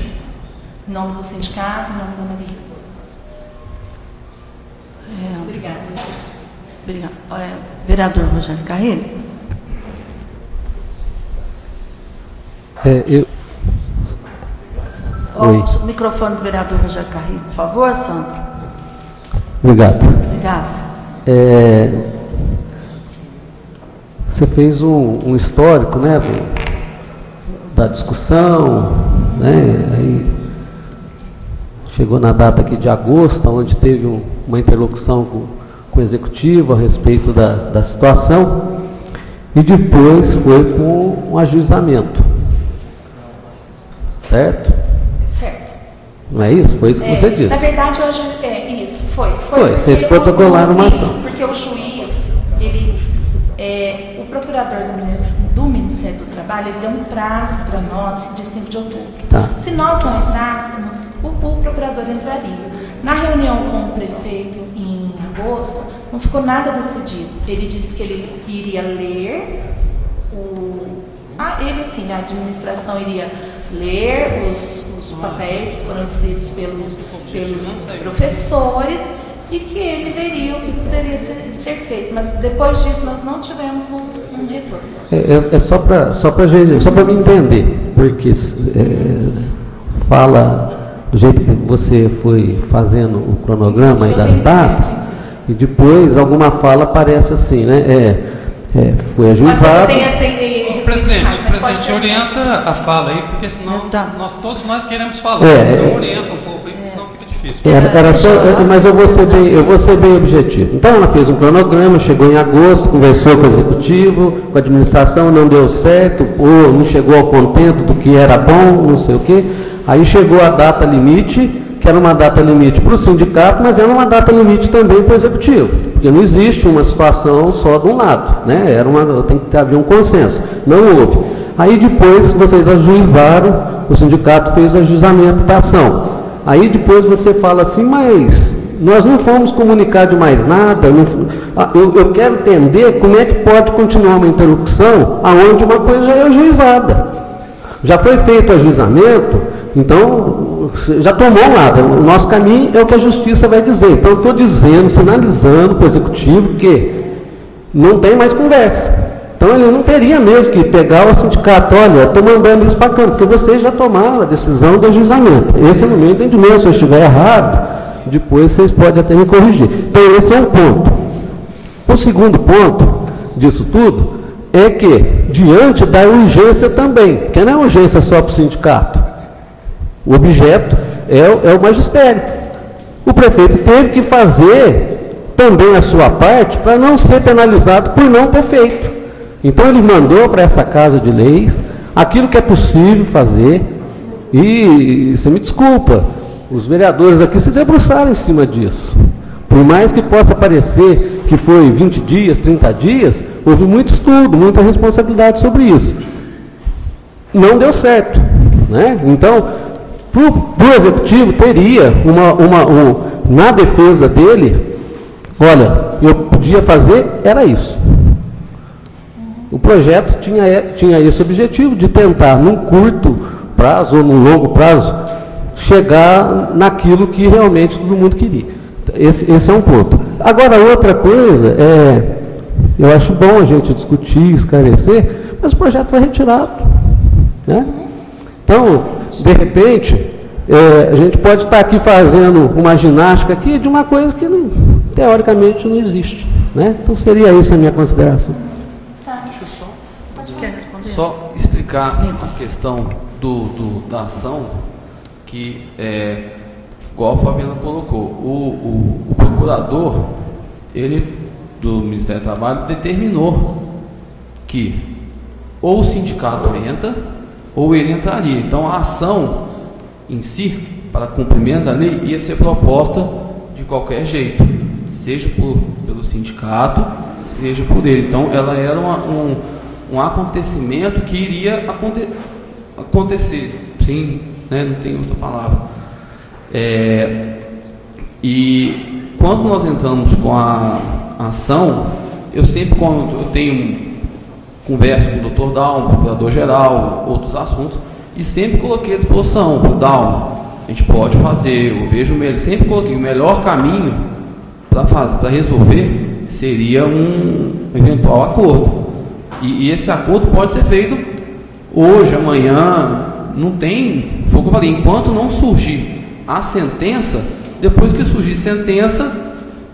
Em nome do sindicato, em nome da Maria. Obrigada. Obrigada. Vereador Rogério Carrilho. O microfone do vereador Rogério Carrilho, por favor, Sandro. Obrigado. Obrigada. Você fez um histórico, né, da discussão, né, aí chegou na data aqui de agosto, onde teve uma interlocução com o executivo a respeito da situação, e depois foi com um ajuizamento. Certo? Certo. Não é isso? Foi isso que você disse. Na verdade, isso, foi. Vocês protocolaram uma ação. Porque o juiz, o procurador do Ministério do Trabalho, ele deu um prazo para nós de 5 de outubro. Tá. Se nós não entrássemos, o procurador entraria. Na reunião com o prefeito em agosto, não ficou nada decidido. Ele disse que ele iria ler a administração iria ler os papéis que foram escritos pelos professores e que ele veria o que poderia ser feito. Mas depois disso nós não tivemos um retorno. Só para me entender, porque fala do jeito que você foi fazendo o cronograma aí das datas, e depois alguma fala aparece assim, né? Foi ajuizado. Presidente, orienta a fala aí, porque senão todos nós queremos falar. Então orienta um pouco aí, senão fica difícil. Mas eu vou ser bem objetivo. Então ela fez um cronograma, chegou em agosto, conversou com o executivo, com a administração, não deu certo, ou não chegou ao contento do que era bom, não sei o quê. Aí chegou a data limite, que era uma data limite para o sindicato, mas era uma data limite também para o executivo, porque não existe uma situação só de um lado, né? Tem que haver um consenso. Não houve. Aí depois vocês ajuizaram, o sindicato fez o ajuizamento da ação. Aí depois você fala assim, mas nós não fomos comunicar de mais nada, eu quero entender como é que pode continuar uma interrupção aonde uma coisa já é ajuizada. Já foi feito o ajuizamento, então já tomou um lado. O nosso caminho é o que a justiça vai dizer. Então eu estou dizendo, sinalizando para o executivo que não tem mais conversa. Então ele não teria mesmo que pegar o sindicato, olha, estou mandando isso para campo, porque vocês já tomaram a decisão do ajuizamento. Esse é o meu entendimento. Se eu estiver errado, depois vocês podem até me corrigir. Então esse é um ponto. O segundo ponto disso tudo é que, diante da urgência também, porque não é urgência só para o sindicato, o objeto é o magistério. O prefeito teve que fazer também a sua parte para não ser penalizado por não ter feito. Então ele mandou para essa Casa de Leis aquilo que é possível fazer e, você me desculpa, os vereadores aqui se debruçaram em cima disso. Por mais que possa parecer que foi 20 dias, 30 dias, houve muito estudo, muita responsabilidade sobre isso. Não deu certo, né? Então, para o executivo teria na defesa dele, olha, eu podia fazer, era isso. O projeto tinha esse objetivo de tentar, num curto prazo ou num longo prazo, chegar naquilo que realmente todo mundo queria. Esse é um ponto. Agora, outra coisa, eu acho bom a gente discutir, esclarecer, mas o projeto foi retirado, né? Então, de repente, a gente pode estar aqui fazendo uma ginástica aqui de uma coisa que teoricamente não existe, né? Então seria essa a minha consideração. Só explicar a questão da ação, que igual a Fabiana colocou, o procurador, ele, do Ministério do Trabalho, determinou que ou o sindicato entra, ou ele entraria. Então a ação em si, para cumprimento da lei, ia ser proposta de qualquer jeito, seja pelo sindicato, seja por ele. Então ela era um acontecimento que iria acontecer, sim, né? Não tem outra palavra. E quando nós entramos com a ação, eu sempre, quando eu tenho converso com o Dr. Dalmo, procurador-geral, outros assuntos, e sempre coloquei à disposição, Dalmo, a gente pode fazer, eu vejo sempre coloquei o melhor caminho para resolver seria um eventual acordo. E esse acordo pode ser feito hoje, amanhã, não tem, foi o que eu falei, enquanto não surgir a sentença, depois que surgir sentença,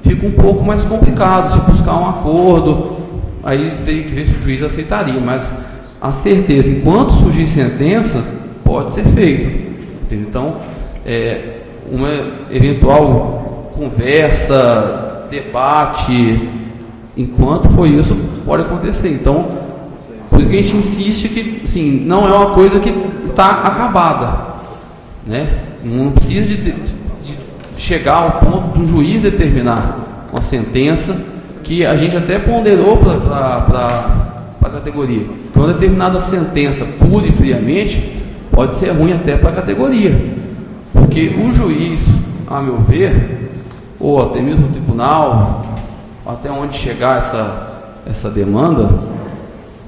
fica um pouco mais complicado, se buscar um acordo, aí teria que ver se o juiz aceitaria, mas a certeza, enquanto surgir sentença, pode ser feito. Entendeu? Então, uma eventual conversa, debate, enquanto for isso, pode acontecer. Então, por isso que a gente insiste que, assim, não é uma coisa que está acabada, né? Não precisa de chegar ao ponto do juiz determinar uma sentença, que a gente até ponderou para a categoria. Que uma determinada sentença, pura e friamente, pode ser ruim até para a categoria. Porque o juiz, a meu ver, ou até mesmo o tribunal, até onde chegar essa demanda,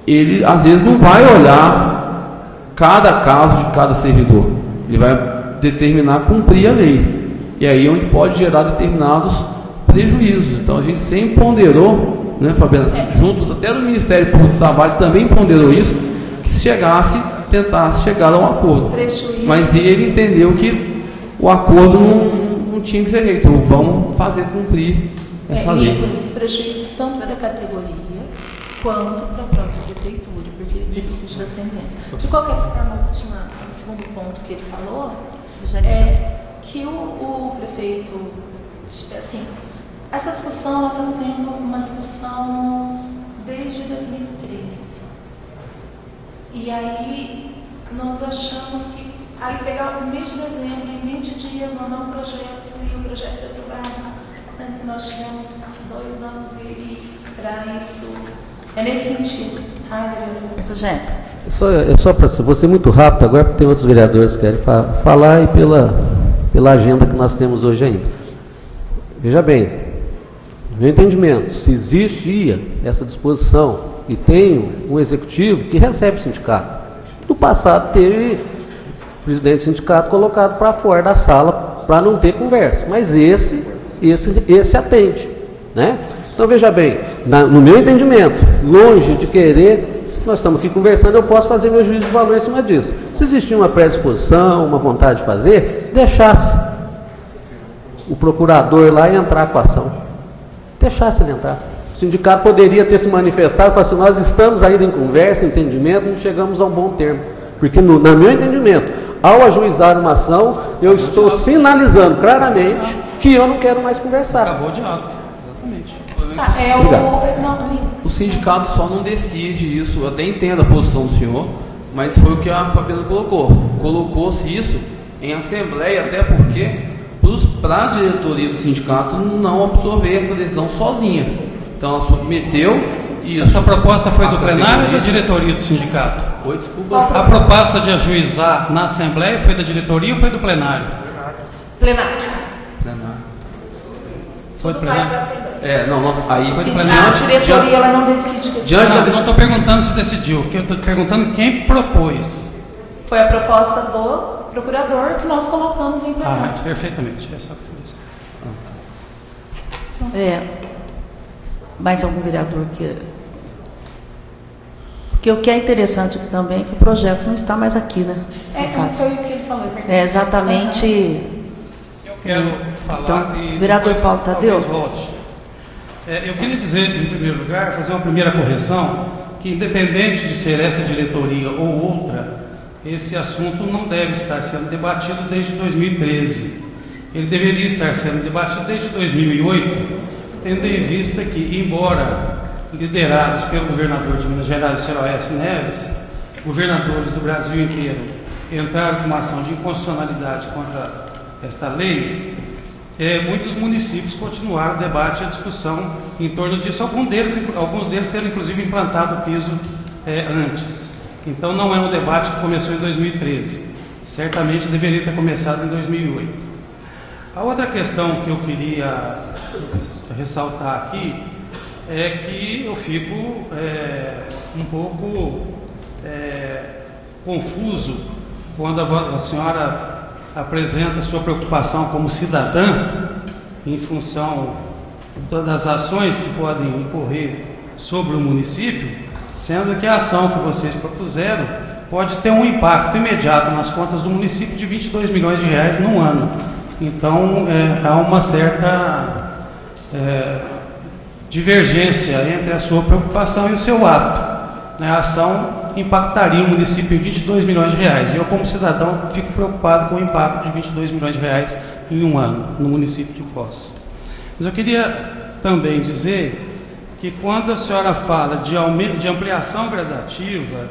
ele às vezes não vai olhar cada caso de cada servidor, ele vai determinar cumprir a lei, e aí é onde pode gerar determinados prejuízos. Então a gente sempre ponderou, né, Fabiana, junto até do Ministério Público do Trabalho também ponderou isso, que se chegasse tentar chegar a um acordo. Mas ele entendeu que o acordo não tinha que ser feito, então vamos fazer cumprir essa lei. Com esses prejuízos tanto para a categoria quanto para a própria prefeitura, porque ele teve que fugir da sentença. De qualquer forma, o segundo ponto que ele falou é que o prefeito, assim, essa discussão está sendo uma discussão desde 2013. E aí nós achamos que aí pegar o mês de dezembro, em 20 dias, mandar um projeto e o projeto ser aprovado, sendo que nós tivemos 2 anos e para isso. É nesse sentido, tá, vereador? Rogério. Só para vou ser muito rápido agora, porque tem outros vereadores que querem falar e pela agenda que nós temos hoje ainda. Veja bem, no meu entendimento, se existia essa disposição e tem um executivo que recebe o sindicato, no passado teve o presidente do sindicato colocado para fora da sala para não ter conversa, mas esse atende, né? Então veja bem, no meu entendimento, longe de querer, nós estamos aqui conversando, eu posso fazer meu juízo de valor em cima disso. Se existia uma predisposição, uma vontade de fazer, deixasse o procurador lá entrar com a ação. Deixasse ele entrar. O sindicato poderia ter se manifestado e falar assim, nós estamos ainda em conversa, entendimento, não chegamos a um bom termo. Porque, no meu entendimento, ao ajuizar uma ação, eu estou sinalizando claramente que eu não quero mais conversar. Acabou o diálogo. O sindicato só não decide isso, eu até entendo a posição do senhor, mas foi o que a Fabiana colocou. Colocou-se isso em assembleia, até porque para a diretoria do sindicato não absorver essa decisão sozinha. Então ela submeteu isso. Essa proposta foi do plenário ou da diretoria do sindicato? Oi, desculpa. A proposta de ajuizar na assembleia foi da diretoria ou foi do plenário? Plenário. Foi do plenário? Aí a diretoria ela não decide. Não estou perguntando se decidiu, eu estou perguntando quem propôs. Foi a proposta do procurador que nós colocamos em plenário. Perfeitamente. É só que mais algum vereador que... Porque o que é interessante aqui também é que o projeto não está mais aqui, né? Foi o que ele falou, é verdade. É exatamente... Eu quero falar então, e vereador depois, Paulo Tadeu. volte. Eu queria dizer, em primeiro lugar, fazer uma primeira correção, que independente de ser essa diretoria ou outra, esse assunto não deve estar sendo debatido desde 2013. Ele deveria estar sendo debatido desde 2008, tendo em vista que, embora liderados pelo governador de Minas Gerais, o Sr. Aécio Neves, governadores do Brasil inteiro entraram com uma ação de inconstitucionalidade contra esta lei, muitos municípios continuaram o debate e a discussão em torno disso, alguns deles tendo inclusive implantado o piso antes. Então não é um debate que começou em 2013, certamente deveria ter começado em 2008. A outra questão que eu queria ressaltar aqui é que eu fico um pouco confuso quando a senhora apresenta sua preocupação como cidadã em função das ações que podem incorrer sobre o município, sendo que a ação que vocês propuseram pode ter um impacto imediato nas contas do município de 22 milhões de reais num ano. Então, há uma certa divergência entre a sua preocupação e o seu ato. A ação impactaria o município em 22 milhões de reais. Eu, como cidadão, fico preocupado com o impacto de 22 milhões de reais em um ano no município de Poços. Mas eu queria também dizer que quando a senhora fala de ampliação gradativa,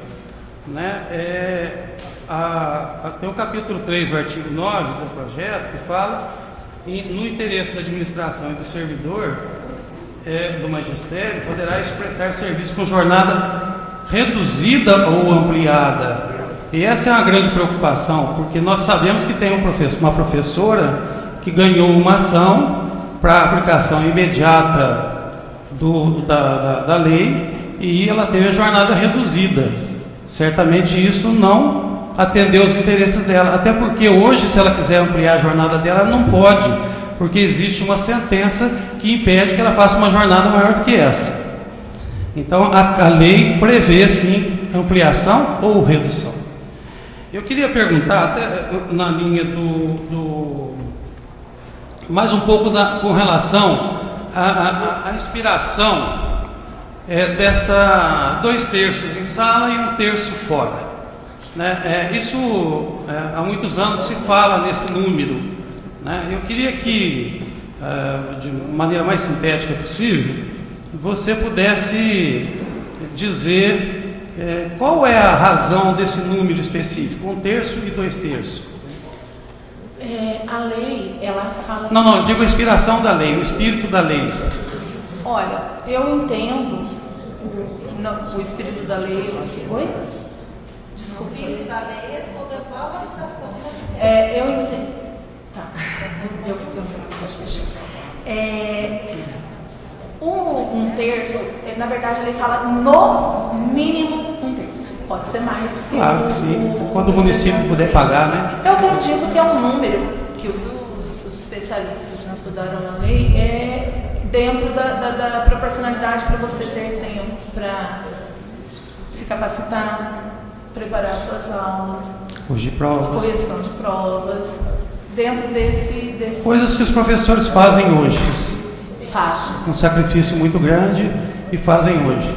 tem o capítulo 3 do artigo 9 do projeto que fala no interesse da administração e do servidor do magistério, poderá prestar serviço com jornada reduzida ou ampliada. E essa é uma grande preocupação, porque nós sabemos que tem uma professora que ganhou uma ação para aplicação imediata da lei e ela teve a jornada reduzida. Certamente isso não atendeu os interesses dela, até porque hoje, se ela quiser ampliar a jornada dela, ela não pode, porque existe uma sentença que impede que ela faça uma jornada maior do que essa. Então, a lei prevê, sim, ampliação ou redução. Eu queria perguntar, até na linha mais um pouco com relação à inspiração dessa 2/3 em sala e 1/3 fora. Né? Isso, há muitos anos se fala nesse número. Né? Eu queria que, de maneira mais sintética possível, você pudesse dizer qual é a razão desse número específico, 1/3 e 2/3. A lei, ela fala... Não, digo a inspiração da lei, o espírito da lei. Olha, eu entendo o espírito da lei... Oi? Desculpa. O espírito da lei é sobre a valorização do conhecimento. Eu entendo. Tá. Eu deixa. 1/3, na verdade, ele fala no mínimo 1/3. Pode ser mais. Claro que sim. Quando o município puder pagar, né? Eu acredito que é um número que os especialistas estudaram na lei, dentro da proporcionalidade para você ter tempo para se capacitar, preparar suas aulas, corrigir provas, correção de provas, dentro desse... Coisas que os professores fazem hoje. Fazem. Um sacrifício muito grande e fazem hoje.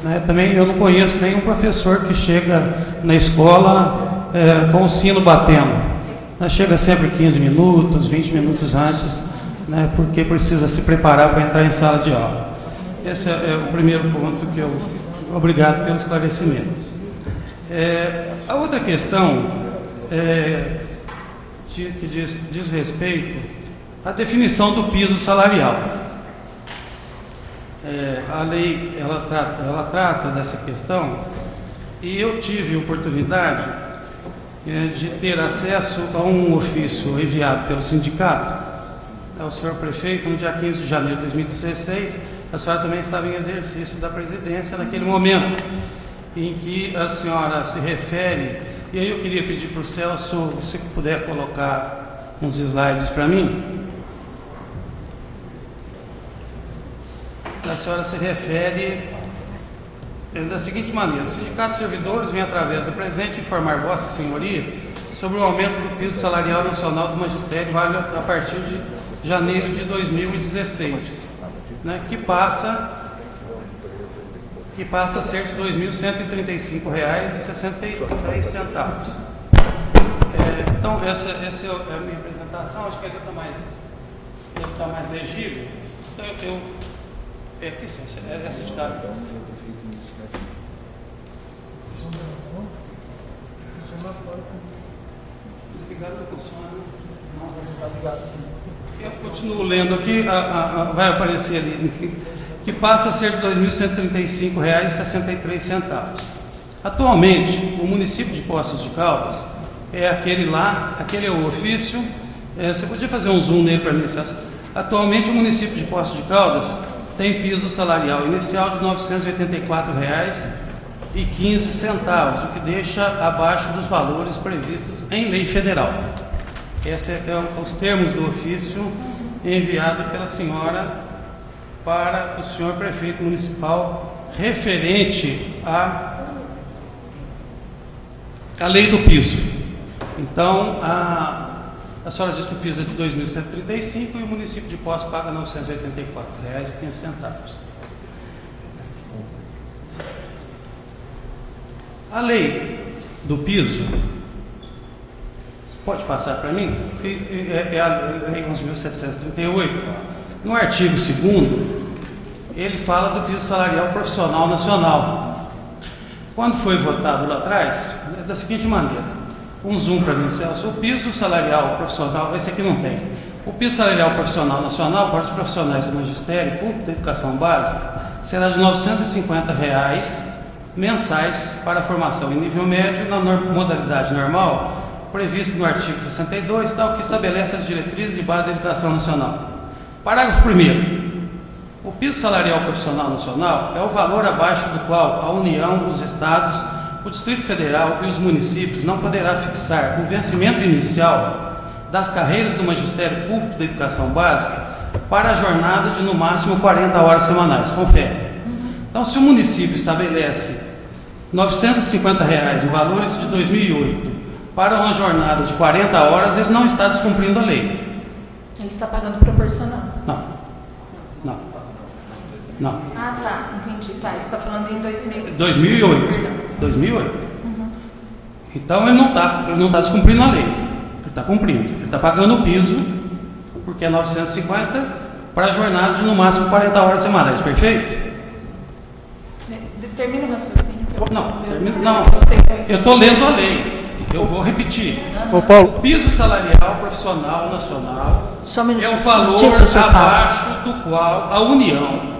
Né? Também eu não conheço nenhum professor que chega na escola com o sino batendo. Né? Chega sempre 15 minutos, 20 minutos antes, né? Porque precisa se preparar para entrar em sala de aula. Esse é o primeiro ponto que eu... Obrigado pelo esclarecimento. A outra questão que diz respeito à definição do piso salarial. A lei ela trata dessa questão e eu tive oportunidade de ter acesso a um ofício enviado pelo sindicato ao senhor prefeito no dia 15 de janeiro de 2016. A senhora também estava em exercício da presidência naquele momento em que a senhora se refere, e aí eu queria pedir para o Celso, se puder colocar uns slides para mim. A senhora se refere da seguinte maneira: o Sindicato de Servidores vem, através do presente, informar Vossa Senhoria sobre o aumento do piso salarial nacional do magistério válido a partir de janeiro de 2016, né, que passa a ser de R$ 2.135,63. Então, essa é a minha apresentação. Acho que aqui deve estar mais legível. Então, aqui sim, essa de cá. Desligado não funciona. Não, ligado sim. Eu continuo lendo aqui, vai aparecer ali, que passa a ser de R$ 2.135,63. Atualmente, o município de Poços de Caldas aquele é o ofício. Você podia fazer um zoom nele para mim, Celso? Atualmente, o município de Poços de Caldas tem piso salarial inicial de R$ 984,15, o que deixa abaixo dos valores previstos em lei federal. Esses são os termos do ofício enviado pela senhora para o senhor prefeito municipal referente à lei do piso. Então, a senhora diz que o piso é de R$ 2.135 e o município de Poços paga R$ 984,15. A lei do piso, pode passar para mim? É a lei 11.738. No artigo 2º, ele fala do piso salarial profissional nacional. Quando foi votado lá atrás, é da seguinte maneira: um zoom para mim, Celso. O piso salarial profissional, esse aqui não tem. O piso salarial profissional nacional para os profissionais do magistério público da educação básica será de R$ 950 mensais para a formação em nível médio na modalidade normal, previsto no artigo 62, tal que estabelece as diretrizes e bases da educação nacional. Parágrafo 1º. O piso salarial profissional nacional é o valor abaixo do qual a União, os Estados, o Distrito Federal e os municípios não poderá fixar no vencimento inicial das carreiras do magistério público da educação básica para a jornada de no máximo 40 horas semanais. Confere. Então, se o município estabelece R$ 950 em valores de 2008 para uma jornada de 40 horas, ele não está descumprindo a lei. Ele está pagando proporcional. Não. Ah, tá, entendi. Tá, você está falando em 2008. 2008. Uhum. Então ele não está descumprindo a lei. Ele está cumprindo. Ele está pagando o piso, porque é 950 para a jornada de no máximo 40 horas semanais, perfeito? Termina o raciocínio. Não, eu estou lendo a lei. Eu vou repetir. O piso salarial profissional nacional é o valor abaixo do qual a União,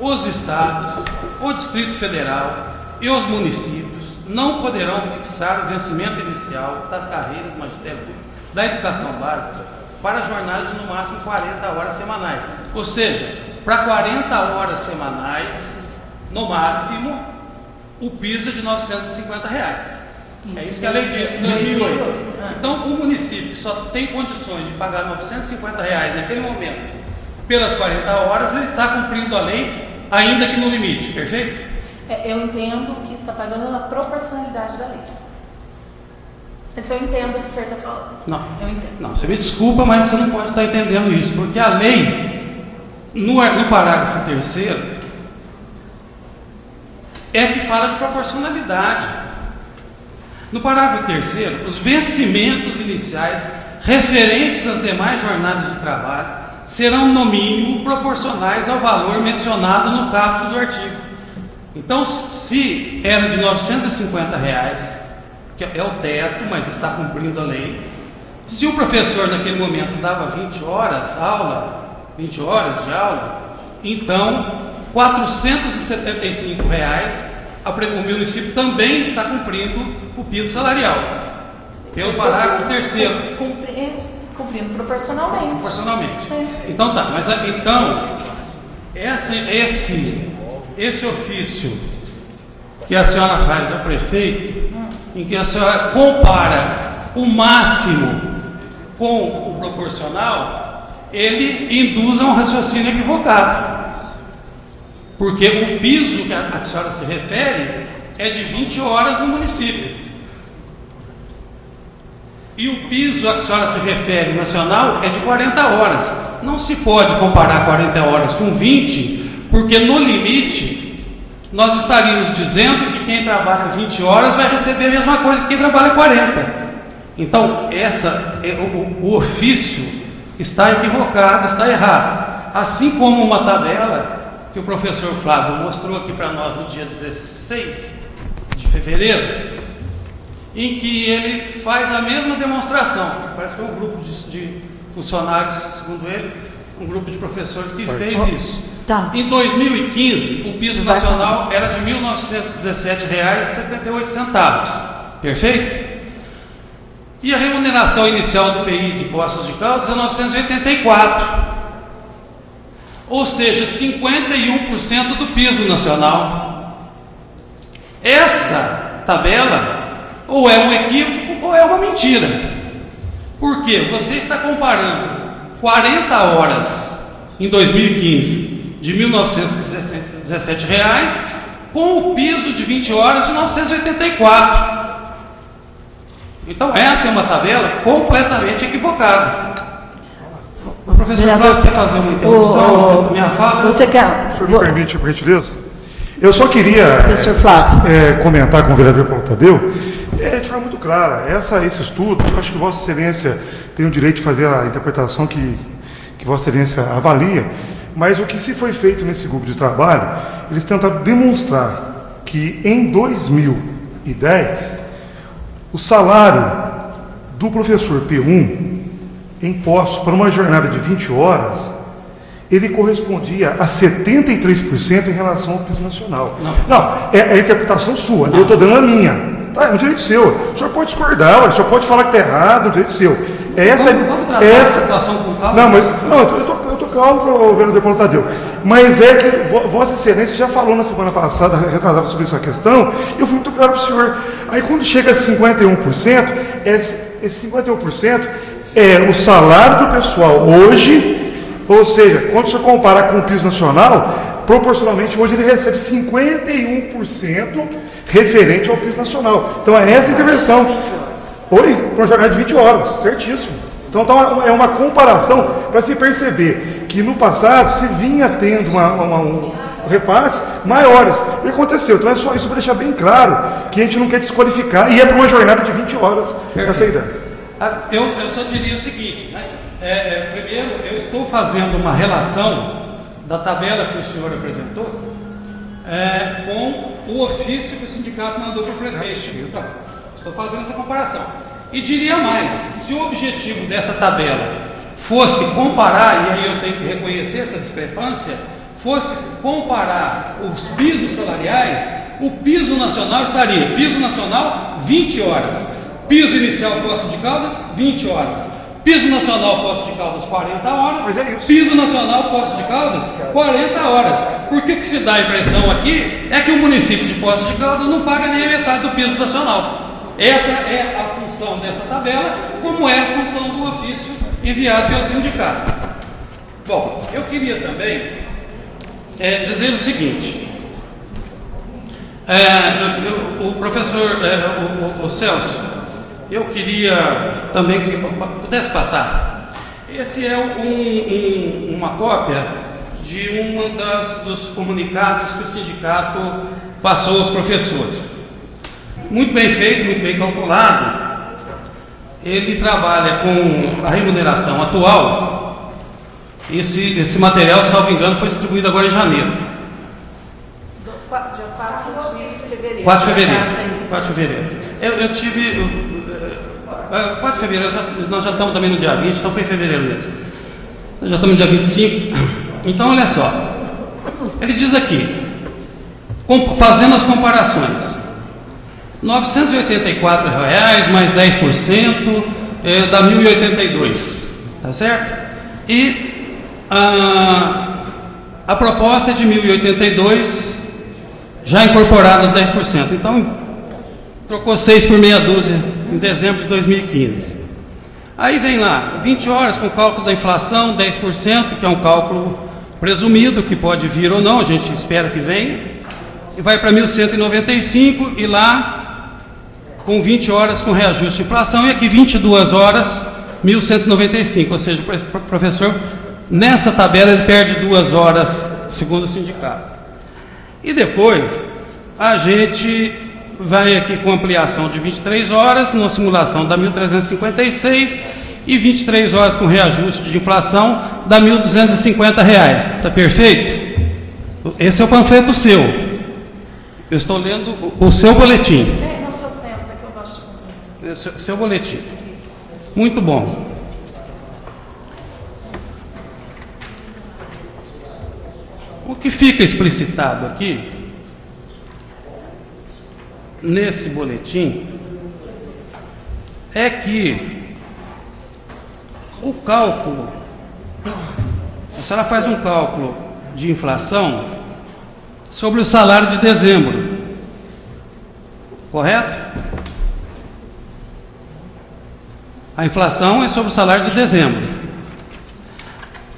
os estados, o Distrito Federal e os municípios não poderão fixar o vencimento inicial das carreiras do magistério público da educação básica para jornadas de no máximo 40 horas semanais. Ou seja, para 40 horas semanais, no máximo, o piso é de R$ 950. É isso que a lei diz em 2008. Então, o município só tem condições de pagar R$ 950 naquele momento pelas 40 horas, ele está cumprindo a lei, ainda que no limite, perfeito? Eu entendo que está pagando na proporcionalidade da lei. Mas eu entendo o que o senhor está falando. Não, eu entendo. Não, você me desculpa, mas você não pode estar entendendo isso, porque a lei, no parágrafo 3º, é que fala de proporcionalidade. No parágrafo 3º, os vencimentos iniciais referentes às demais jornadas de trabalho serão, no mínimo, proporcionais ao valor mencionado no caput do artigo. Então, se era de R$ 950, que é o teto, mas está cumprindo a lei, se o professor naquele momento dava 20 horas de aula, então R$ 475, o município também está cumprindo o piso salarial, pelo parágrafo 3º. Cumprindo proporcionalmente. Proporcionalmente. Então tá, mas então esse ofício que a senhora faz ao prefeito, em que a senhora compara o máximo com o proporcional, ele induz a um raciocínio equivocado. Porque o piso que a senhora se refere é de 20 horas no município. E o piso a que a senhora se refere nacional é de 40 horas. Não se pode comparar 40 horas com 20, porque no limite nós estaríamos dizendo que quem trabalha 20 horas vai receber a mesma coisa que quem trabalha 40. Então, o ofício está equivocado, está errado. Assim como uma tabela que o professor Flávio mostrou aqui para nós no dia 16 de fevereiro, em que ele faz a mesma demonstração. Parece que foi um grupo de funcionários, segundo ele, um grupo de professores que fez isso. Tá. Em 2015, o piso nacional era de R$ 1.917,78. Perfeito? E a remuneração inicial do PI de Poços de Caldas é 984. Ou seja, 51% do piso nacional. Essa tabela ou é um equívoco ou é uma mentira. Por quê? Você está comparando 40 horas em 2015 de R$ 1.917 com o piso de 20 horas de 984. Então essa é uma tabela completamente equivocada. O professor Flávio quer fazer uma interrupção da minha fala? Você quer? O senhor me permite, por gentileza? Eu só queria comentar com o vereador Paulo Tadeu, de forma muito clara, esse estudo, eu acho que Vossa Excelência tem o direito de fazer a interpretação que Vossa Excelência avalia, mas o que se foi feito nesse grupo de trabalho, eles tentaram demonstrar que em 2010, o salário do professor P1 em Poços para uma jornada de 20 horas, ele correspondia a 73% em relação ao piso nacional. Não, é a interpretação sua, eu estou dando a minha. Tá, é um direito seu. O senhor pode discordar, o senhor pode falar que está errado, é um direito seu. Vamos tratar essa situação com calma? Não, eu estou calmo para o vereador Paulo Tadeu. Mas é que Vossa Excelência já falou na semana passada, retrasada, sobre essa questão, e eu fui muito claro para o senhor. Aí quando chega a 51%, esse 51% é o salário do pessoal hoje, ou seja, quando o senhor compara com o piso nacional, proporcionalmente hoje ele recebe 51% referente ao piso nacional. Então é essa a intervenção. Oi? Uma jornada de 20 horas, certíssimo. Então é uma comparação para se perceber que no passado se vinha tendo repasses maiores. O que aconteceu? Então é só isso para deixar bem claro que a gente não quer desqualificar e é para uma jornada de 20 horas essa ideia. Eu só diria o seguinte, né? Primeiro, eu estou fazendo uma relação da tabela que o senhor apresentou com o ofício que o sindicato mandou para o prefeito. Então, estou fazendo essa comparação. E diria mais, se o objetivo dessa tabela fosse comparar, e aí eu tenho que reconhecer essa discrepância, fosse comparar os pisos salariais, o piso nacional estaria, piso nacional, 20 horas, piso inicial Poços de Caldas, 20 horas, piso nacional Poços de Caldas, 40 horas, piso nacional Poços de Caldas, 40 horas. Por que se dá a impressão aqui é que o município de Poços de Caldas não paga nem a metade do piso nacional. Essa é a função dessa tabela, como é a função do ofício enviado pelo sindicato. Bom, eu queria também dizer o seguinte, o professor, o Celso, eu queria também que pudesse passar. Esse é uma cópia de dos comunicados que o sindicato passou aos professores. Muito bem feito, muito bem calculado. Ele trabalha com a remuneração atual. Esse material, salvo engano, foi distribuído agora em janeiro. Dia 4 de fevereiro. 4 de fevereiro. 4 de fevereiro. Eu tive... 4 de fevereiro, nós já estamos também no dia 20, então foi em fevereiro mesmo. Nós já estamos no dia 25. Então, olha só. Ele diz aqui, fazendo as comparações. R$ 984 mais 10% dá 1.082, tá certo? E a proposta é de 1.082 já incorporados 10%. Então, trocou 6 por meia dúzia em dezembro de 2015. Aí vem lá, 20 horas com cálculo da inflação, 10%, que é um cálculo presumido, que pode vir ou não, a gente espera que venha, e vai para 1.195, e lá com 20 horas com reajuste de inflação, e aqui 22 horas, 1.195, ou seja, o professor, nessa tabela, ele perde 2 horas, segundo o sindicato. E depois, a gente vai aqui com ampliação de 23 horas, numa simulação dá 1.356, e 23 horas com reajuste de inflação dá R$ 1.250. Está perfeito? Esse é o panfleto seu. Eu estou lendo o seu boletim. Seu boletim. Muito bom. O que fica explicitado aqui, nesse boletim, é que o cálculo, a senhora faz um cálculo de inflação sobre o salário de dezembro, correto? A inflação é sobre o salário de dezembro.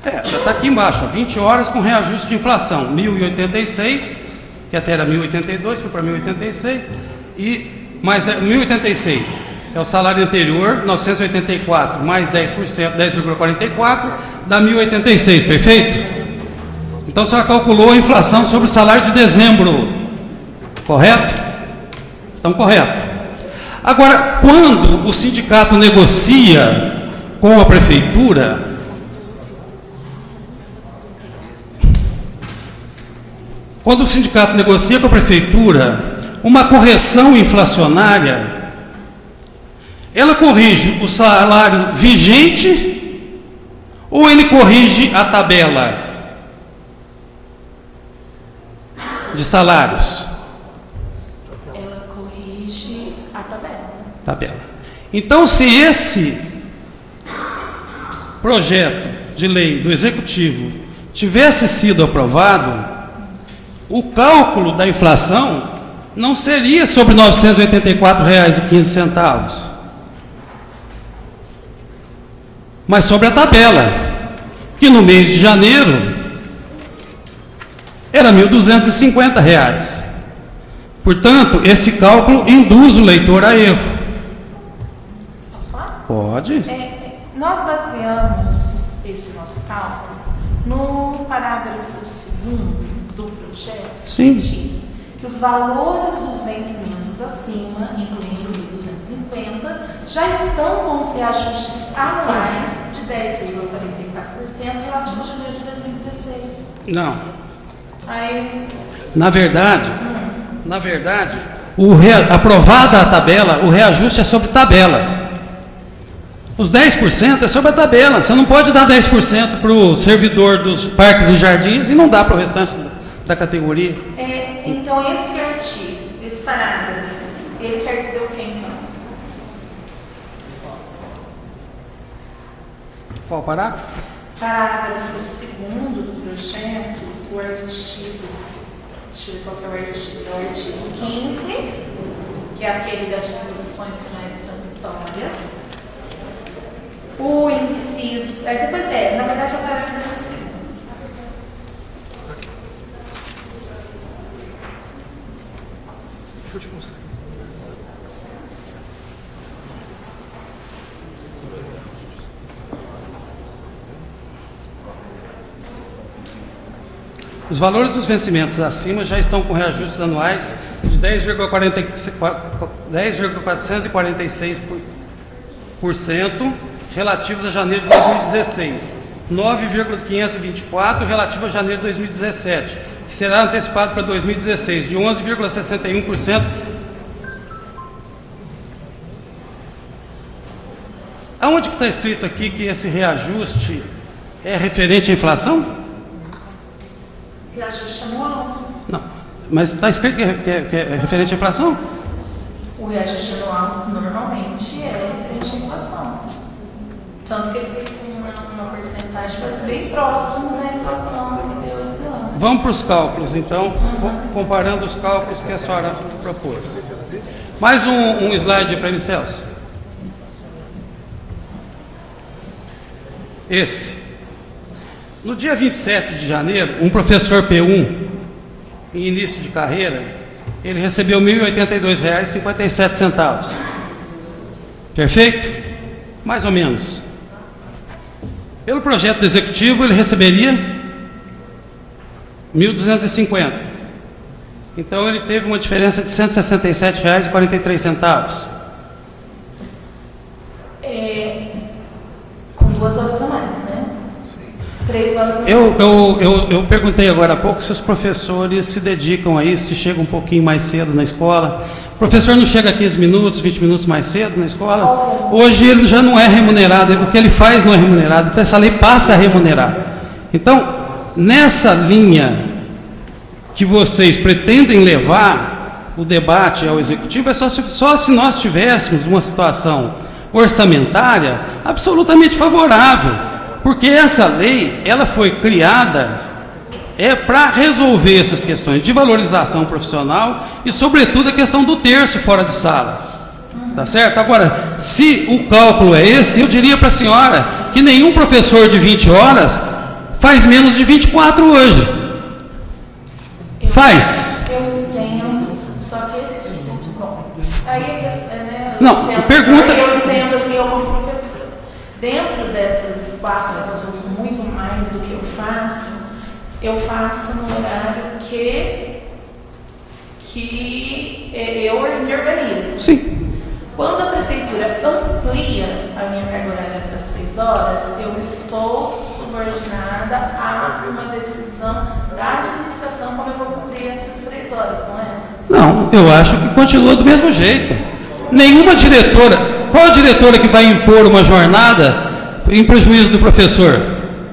Já está aqui embaixo, 20 horas com reajuste de inflação, 1.086, que até era 1.082, foi para 1.086, e mais 1.086 é o salário anterior, 984 mais 10%, 10,44, dá 1.086, perfeito? Então, a senhora calculou a inflação sobre o salário de dezembro, correto? Então, correto. Agora, quando o sindicato negocia com a prefeitura, uma correção inflacionária, ela corrige o salário vigente ou ele corrige a tabela de salários? Ela corrige a tabela. Então, se esse projeto de lei do Executivo tivesse sido aprovado, o cálculo da inflação não seria sobre R$ 984,15, mas sobre a tabela, que no mês de janeiro era R$ 1.250. Portanto, esse cálculo induz o leitor a erro. Pode. Nós baseamos esse nosso cálculo no parágrafo 2º do projeto, Sim. que diz que os valores dos vencimentos acima, incluindo o 1.250, já estão com os reajustes anuais de 10,44% relativo a janeiro de 2016. Não. Aí, Na verdade, aprovada a tabela, o reajuste é sobre tabela. Os 10% é sobre a tabela. Você não pode dar 10% para o servidor dos parques e jardins e não dá para o restante da categoria. Então, esse artigo, esse parágrafo, ele quer dizer o quê, então? Qual parágrafo? Parágrafo 2º do projeto, o artigo, deixa eu ver qual que é o artigo, é o artigo 15, que é aquele das disposições finais transitórias. O inciso, na verdade é o parágrafo 2º. Deixa eu te mostrar. Os valores dos vencimentos acima já estão com reajustes anuais de 10,446% relativos a janeiro de 2016, 9,524 relativo a janeiro de 2017, que será antecipado para 2016, de 11,61%. Aonde que está escrito aqui que esse reajuste é referente à inflação? Reajuste anual. Não, mas está escrito que é referente à inflação? O reajuste anual normalmente é referente à inflação. Tanto que ele fez uma porcentagem bem próximo da inflação que deu esse ano. Vamos para os cálculos, então, comparando os cálculos que a senhora propôs. Mais um slide para ele, Celso. Esse. No dia 27 de janeiro, um professor P1, em início de carreira, ele recebeu R$ 1.082,57. Perfeito? Mais ou menos. Pelo projeto do executivo, ele receberia R$ 1.250. Então, ele teve uma diferença de R$ 167,43. Com 2 horas a mais, né? 3 horas a mais. Eu perguntei agora há pouco se os professores se dedicam a isso, se chegam um pouquinho mais cedo na escola. O professor não chega 15 minutos, 20 minutos mais cedo na escola? Hoje ele já não é remunerado, o que ele faz não é remunerado, então essa lei passa a remunerar. Então, nessa linha que vocês pretendem levar o debate ao executivo, é só se nós tivéssemos uma situação orçamentária absolutamente favorável, porque essa lei, ela foi criada para resolver essas questões de valorização profissional e, sobretudo, a questão do terço fora de sala. Tá certo? Agora, se o cálculo é esse, eu diria para a senhora que nenhum professor de 20 horas faz menos de 24 hoje. Faz. Eu entendo, só que esse tipo, bom, aí é que, né, não, pergunta... Eu entendo assim, eu como professor, dentro dessas 4 horas, ou muito mais do que eu faço no horário que eu me organizo. Sim. Quando a prefeitura amplia a minha carga horária para as 3 horas, eu estou subordinada a uma decisão da administração como eu vou cumprir essas 3 horas, não é? Não, eu acho que continua do mesmo jeito. Nenhuma diretora, qual a diretora que vai impor uma jornada em prejuízo do professor?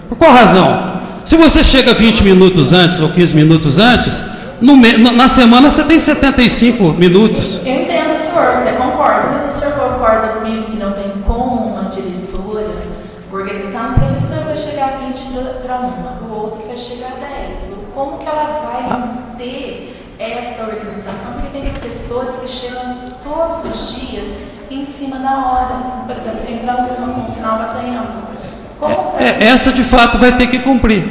Por qual razão? Se você chega 20 minutos antes ou 15 minutos antes, na semana você tem 75 minutos. Eu entendo, senhor, até concordo, mas o senhor concorda comigo que não tem como uma diretora organizar? Um professor vai chegar 20 para 1, o outro vai chegar 10. Como que ela vai ter essa organização? Porque tem professores que chegam todos os dias em cima da hora. Por exemplo, entrando com um sinal batalhando. Essa de fato vai ter que cumprir.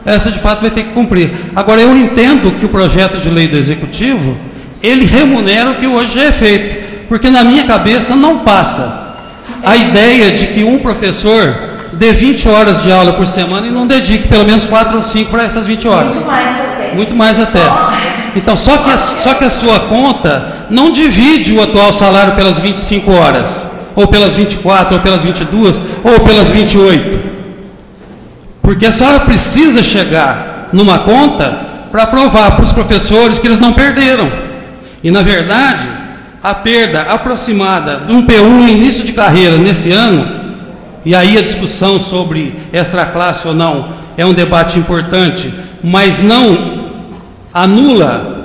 Essa de fato vai ter que cumprir. Agora, eu entendo que o projeto de lei do Executivo, ele remunera o que hoje já é feito, porque na minha cabeça não passa a ideia de que um professor dê 20 horas de aula por semana e não dedique pelo menos 4 ou 5 para essas 20 horas. Muito mais até. Muito mais até. Então, só que a sua conta não divide o atual salário pelas 25 horas, ou pelas 24, ou pelas 22, ou pelas 28. Porque a senhora precisa chegar numa conta para provar para os professores que eles não perderam. E, na verdade, a perda aproximada de um P1 no início de carreira nesse ano, e aí a discussão sobre extraclasse ou não é um debate importante, mas não anula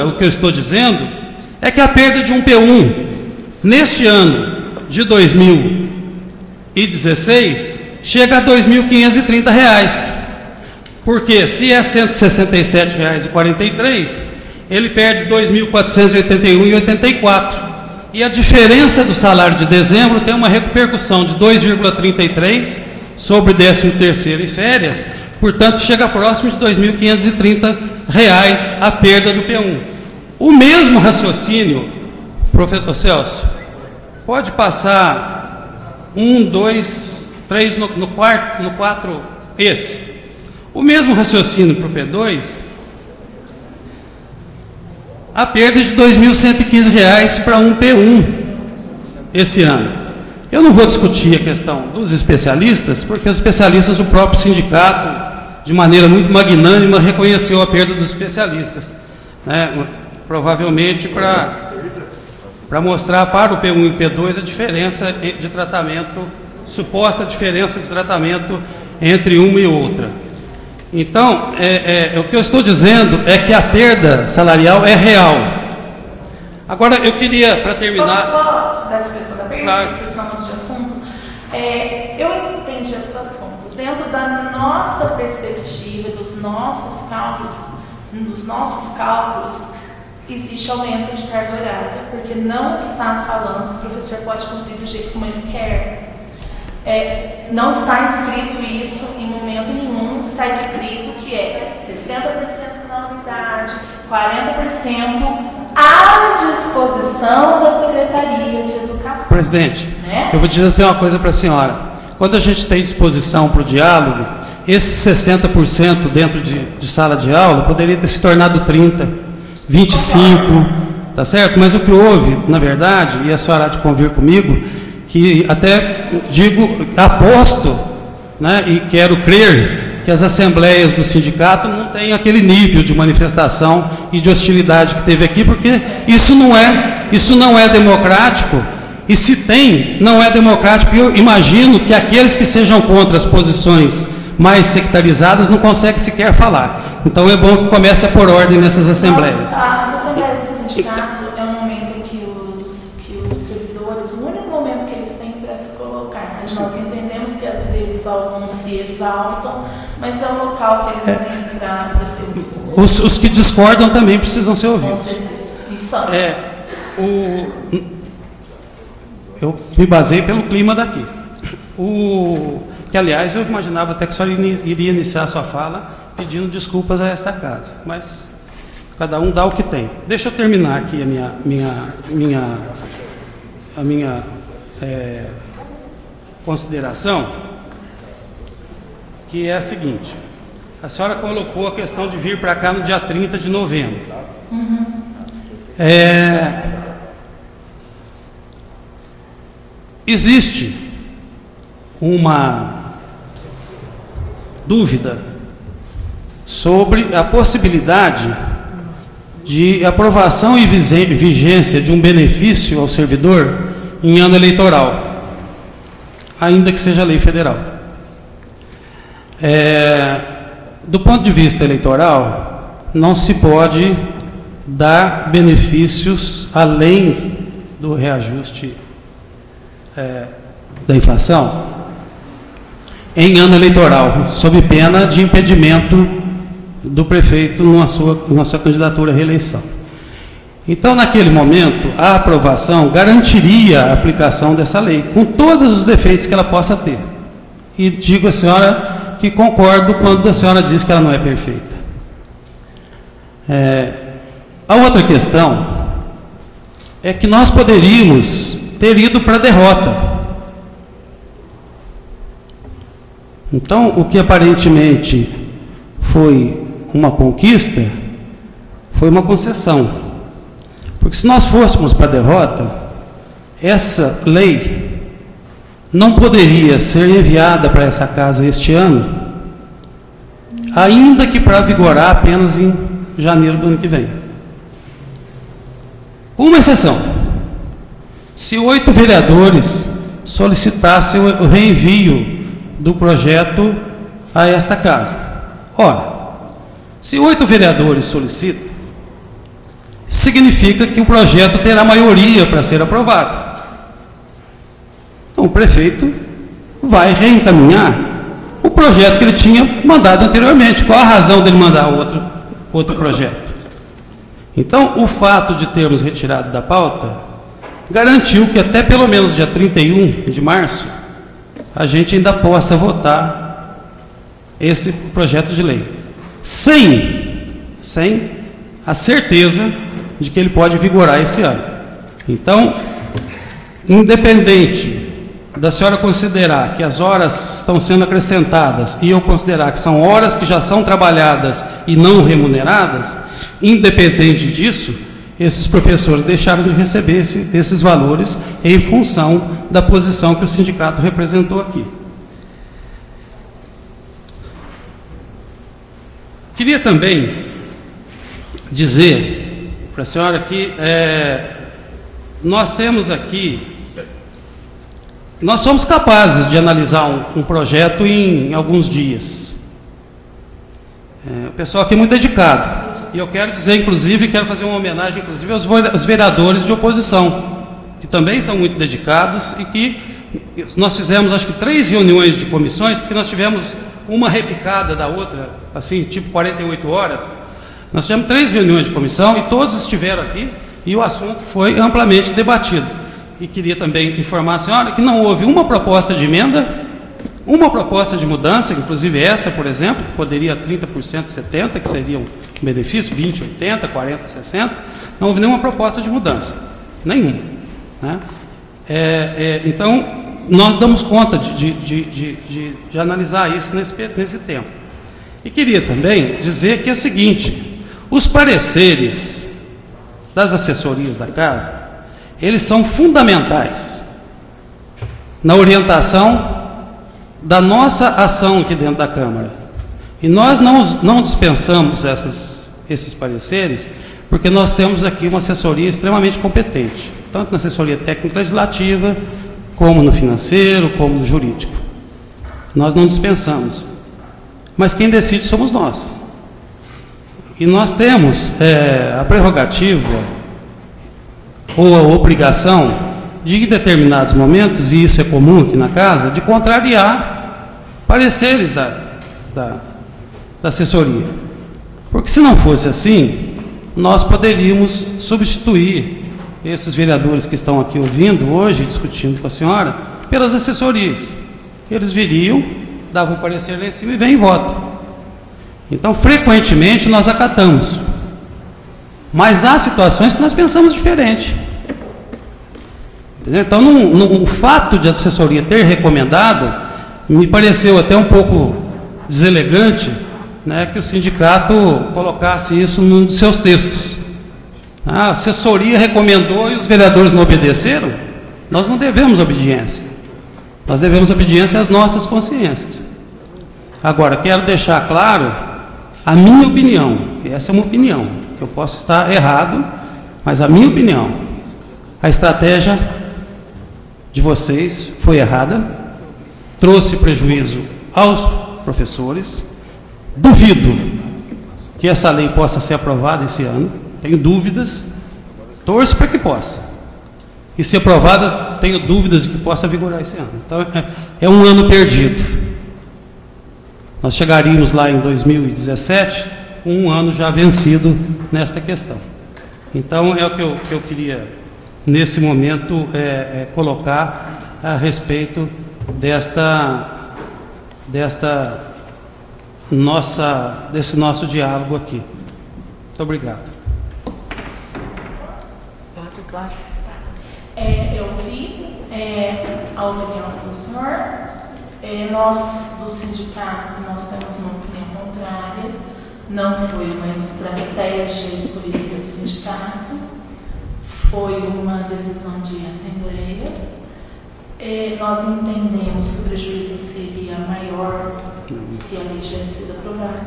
o que eu estou dizendo, é que a perda de um P1 neste ano de 2016 chega a R$ 2.530. Porque se é R$ 167,43, ele perde R$ 2.481,84. E a diferença do salário de dezembro tem uma repercussão de 2,33 sobre 13º e férias, portanto chega próximo de R$ 2.530 a perda do P1. O mesmo raciocínio, professor Celso, pode passar 1, 2, 3 no 4, esse. O mesmo raciocínio para o P2, a perda de R$ 2.115 para um P1 esse ano. Eu não vou discutir a questão dos especialistas, porque os especialistas, o próprio sindicato, de maneira muito magnânima, reconheceu a perda dos especialistas, né? Provavelmente para mostrar para o P1 e o P2 a diferença de tratamento, suposta diferença de tratamento entre uma e outra. Então, o que eu estou dizendo é que a perda salarial é real. Agora, eu queria, para terminar... Posso só dar a expressão da perda, claro, porque senão mudamos de assunto? Eu entendi as suas contas. Dentro da nossa perspectiva, dos nossos cálculos, existe aumento de carga horária, porque não está falando que o professor pode cumprir do jeito como ele quer. Não está escrito isso em momento nenhum, está escrito que é 60% na unidade, 40% à disposição da Secretaria de Educação. Presidente, né? Eu vou dizer uma coisa para a senhora. Quando a gente tem disposição para o diálogo, esse 60% dentro de sala de aula poderia ter se tornado 30%, 25%, tá certo? Mas o que houve, na verdade, e a senhora há de convir comigo, que até digo, aposto, né, e quero crer que as assembleias do sindicato não têm aquele nível de manifestação e de hostilidade que teve aqui, porque isso não é democrático, e se tem, não é democrático. Eu imagino que aqueles que sejam contra as posições mais sectarizadas não conseguem sequer falar. Então é bom que comece a pôr ordem nessas assembleias. As assembleias do sindicato é um momento em que os servidores, o único momento que eles têm para se colocar. Mas nós entendemos que às vezes alguns se exaltam, mas é o local que eles têm para ser ouvidos. Os que discordam também precisam ser ouvidos. Com certeza. E são. Eu me basei pelo clima daqui. Que, aliás, eu imaginava até que a senhora iria iniciar a sua fala pedindo desculpas a esta casa, mas cada um dá o que tem. Deixa eu terminar aqui a minha consideração, que é a seguinte: a senhora colocou a questão de vir para cá no dia 30 de novembro. Uhum. Existe uma dúvida sobre a possibilidade de aprovação e vigência de um benefício ao servidor em ano eleitoral, ainda que seja lei federal. Do ponto de vista eleitoral, não se pode dar benefícios além do reajuste da inflação em ano eleitoral, sob pena de impedimento do prefeito na sua candidatura à reeleição. Então, naquele momento, a aprovação garantiria a aplicação dessa lei, com todos os defeitos que ela possa ter. E digo à senhora que concordo quando a senhora diz que ela não é perfeita. A outra questão é que nós poderíamos ter ido para a derrota. Então, o que aparentemente foi uma conquista, foi uma concessão. Porque se nós fôssemos para a derrota, essa lei não poderia ser enviada para essa casa este ano, ainda que para vigorar apenas em janeiro do ano que vem. Uma exceção: se 8 vereadores solicitassem o reenvio do projeto a esta casa. Ora, se 8 vereadores solicitam, significa que o projeto terá maioria para ser aprovado. Então o prefeito vai reencaminhar o projeto que ele tinha mandado anteriormente. Qual a razão dele mandar outro projeto? Então, o fato de termos retirado da pauta garantiu que até pelo menos dia 31 de março a gente ainda possa votar esse projeto de lei, sem a certeza de que ele pode vigorar esse ano. Então, independente da senhora considerar que as horas estão sendo acrescentadas e eu considerar que são horas que já são trabalhadas e não remuneradas, independente disso, esses professores deixaram de receber esses valores em função da posição que o sindicato representou aqui. Queria também dizer para a senhora que nós temos aqui, nós somos capazes de analisar um projeto em alguns dias. O pessoal aqui é muito dedicado. E eu quero dizer, inclusive, quero fazer uma homenagem, inclusive, aos vereadores de oposição, que também são muito dedicados e que nós fizemos, acho que 3 reuniões de comissões, porque nós tivemos uma repicada da outra, assim, tipo 48 horas. Nós tivemos 3 reuniões de comissão e todos estiveram aqui e o assunto foi amplamente debatido. E queria também informar a senhora que não houve uma proposta de emenda, uma proposta de mudança, inclusive essa, por exemplo, que poderia 30%, 70%, que seria um benefício, 20%, 80%, 40%, 60%, não houve nenhuma proposta de mudança, nenhuma, né? Então, nós damos conta de analisar isso nesse tempo. E queria também dizer que é o seguinte: os pareceres das assessorias da casa, eles são fundamentais na orientação da nossa ação aqui dentro da Câmara. E nós não dispensamos esses pareceres, porque nós temos aqui uma assessoria extremamente competente, tanto na assessoria técnica legislativa, como no financeiro, como no jurídico. Nós não dispensamos. Mas quem decide somos nós. E nós temos a prerrogativa ou a obrigação de, em determinados momentos, e isso é comum aqui na casa, de contrariar pareceres da assessoria. Porque se não fosse assim, nós poderíamos substituir esses vereadores que estão aqui ouvindo hoje, discutindo com a senhora, pelas assessorias. Eles viriam, davam um parecer lá em cima e vêm em voto. Então, frequentemente, nós acatamos. Mas há situações que nós pensamos diferente. Entendeu? Então, o fato de a assessoria ter recomendado, me pareceu até um pouco deselegante, né, que o sindicato colocasse isso num de seus textos. A assessoria recomendou e os vereadores não obedeceram. Nós não devemos obediência. Nós devemos obediência às nossas consciências. Agora, quero deixar claro a minha opinião. Essa é uma opinião, que eu posso estar errado, mas a minha opinião, a estratégia de vocês foi errada, trouxe prejuízo aos professores. Duvido que essa lei possa ser aprovada esse ano, tenho dúvidas, torço para que possa. E se aprovada, tenho dúvidas de que possa vigorar esse ano. Então, é um ano perdido. Nós chegaríamos lá em 2017, um ano já vencido nesta questão. Então, é o que eu queria, nesse momento, colocar a respeito desse nosso diálogo aqui. Muito obrigado. Eu vi a opinião do senhor. Nós, do sindicato, nós temos uma opinião contrária. Não foi uma estratégia escolhida pelo sindicato, foi uma decisão de assembleia. Nós entendemos que o prejuízo seria maior se a lei tivesse sido aprovada,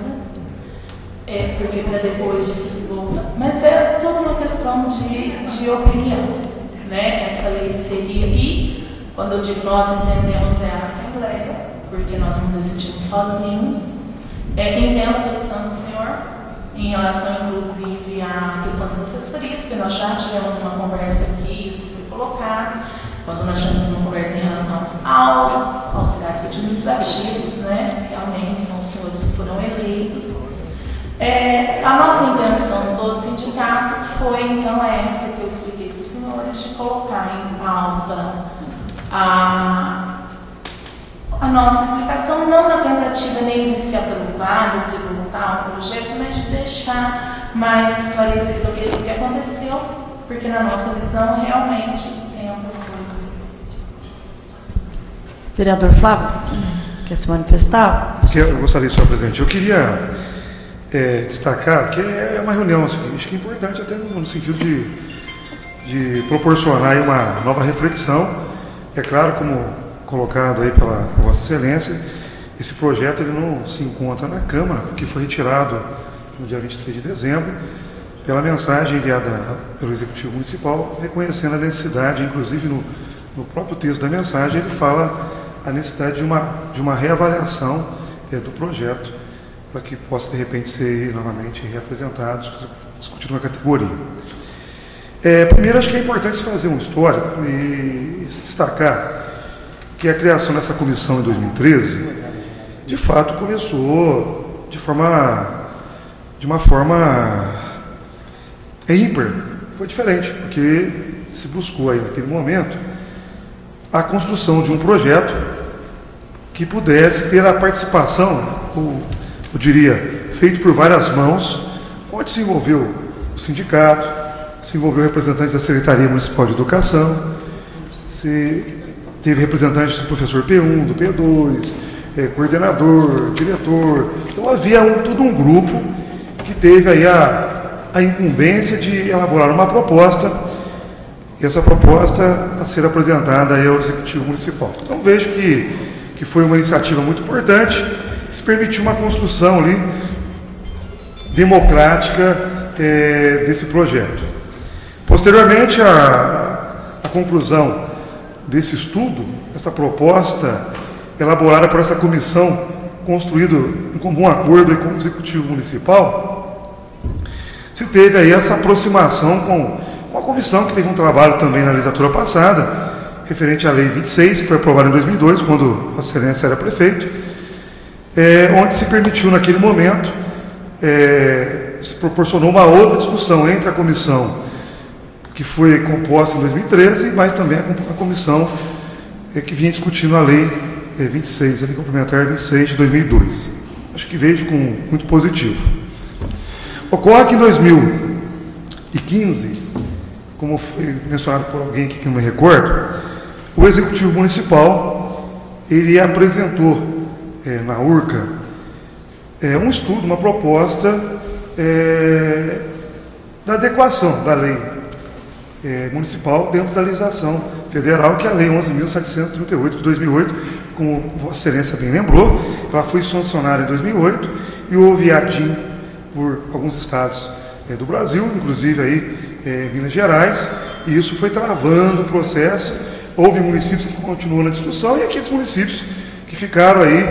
porque para depois voltar. Mas é toda uma questão de opinião, né? Essa lei seria, e quando eu digo nós entendemos, é a assembleia, porque nós não decidimos sozinhos. Entendo a questão do senhor em relação, inclusive, à questão das assessorias, porque nós já tivemos uma conversa aqui, isso foi colocado, quando nós tivemos uma conversa em relação aos auxiliares administrativos, né? Realmente são os senhores que foram eleitos. A nossa intenção do sindicato foi, então, essa que eu expliquei para os senhores, de colocar em pauta a nossa explicação, não na tentativa nem de se aprovar, de se voltar ao projeto, mas de deixar mais esclarecido o que aconteceu, porque na nossa visão realmente tem um problema. Vereador Flávio, quer se manifestar? Eu gostaria, senhor presidente, eu queria destacar que é uma reunião, acho que é importante até no sentido de proporcionar aí uma nova reflexão. É claro, como colocado aí pela Vossa Excelência, esse projeto ele não se encontra na Câmara, que foi retirado no dia 23 de dezembro, pela mensagem enviada pelo Executivo Municipal, reconhecendo a necessidade, inclusive no próprio texto da mensagem, ele fala a necessidade de uma reavaliação do projeto, para que possa, de repente, ser novamente reapresentado, discutido na categoria. Primeiro, acho que é importante fazer um histórico e destacar que a criação dessa comissão em 2013, de fato, começou de uma forma ímpar. Foi diferente, porque se buscou aí naquele momento a construção de um projeto que pudesse ter a participação, eu diria, feito por várias mãos, onde se envolveu o sindicato, se envolveu representantes da Secretaria Municipal de Educação, teve representantes do professor P1, do P2, coordenador, diretor. Então havia todo um grupo que teve aí a incumbência de elaborar uma proposta, e essa proposta a ser apresentada aí ao Executivo Municipal. Então vejo que foi uma iniciativa muito importante, que se permitiu uma construção ali democrática desse projeto. Posteriormente, a conclusão desse estudo, essa proposta elaborada por essa comissão, construída em comum acordo com o Executivo Municipal, se teve aí essa aproximação com a comissão que teve um trabalho também na legislatura passada, referente à Lei 26, que foi aprovada em 2002, quando Vossa Excelência era prefeito, onde se permitiu naquele momento, se proporcionou uma outra discussão entre a comissão que foi composta em 2013, mas também a comissão que vinha discutindo a Lei 26, a Lei Complementar 26 de 2002. Acho que vejo com muito positivo. Ocorre que em 2015, como foi mencionado por alguém que não me recordo, o Executivo Municipal ele apresentou na URCA um estudo, uma proposta da adequação da lei municipal dentro da legislação federal, que é a Lei 11.738 de 2008, como Vossa Excelência bem lembrou. Ela foi sancionada em 2008 e houve adim por alguns estados do Brasil, inclusive aí Minas Gerais, e isso foi travando o processo. Houve municípios que continuam na discussão e aqueles municípios que ficaram aí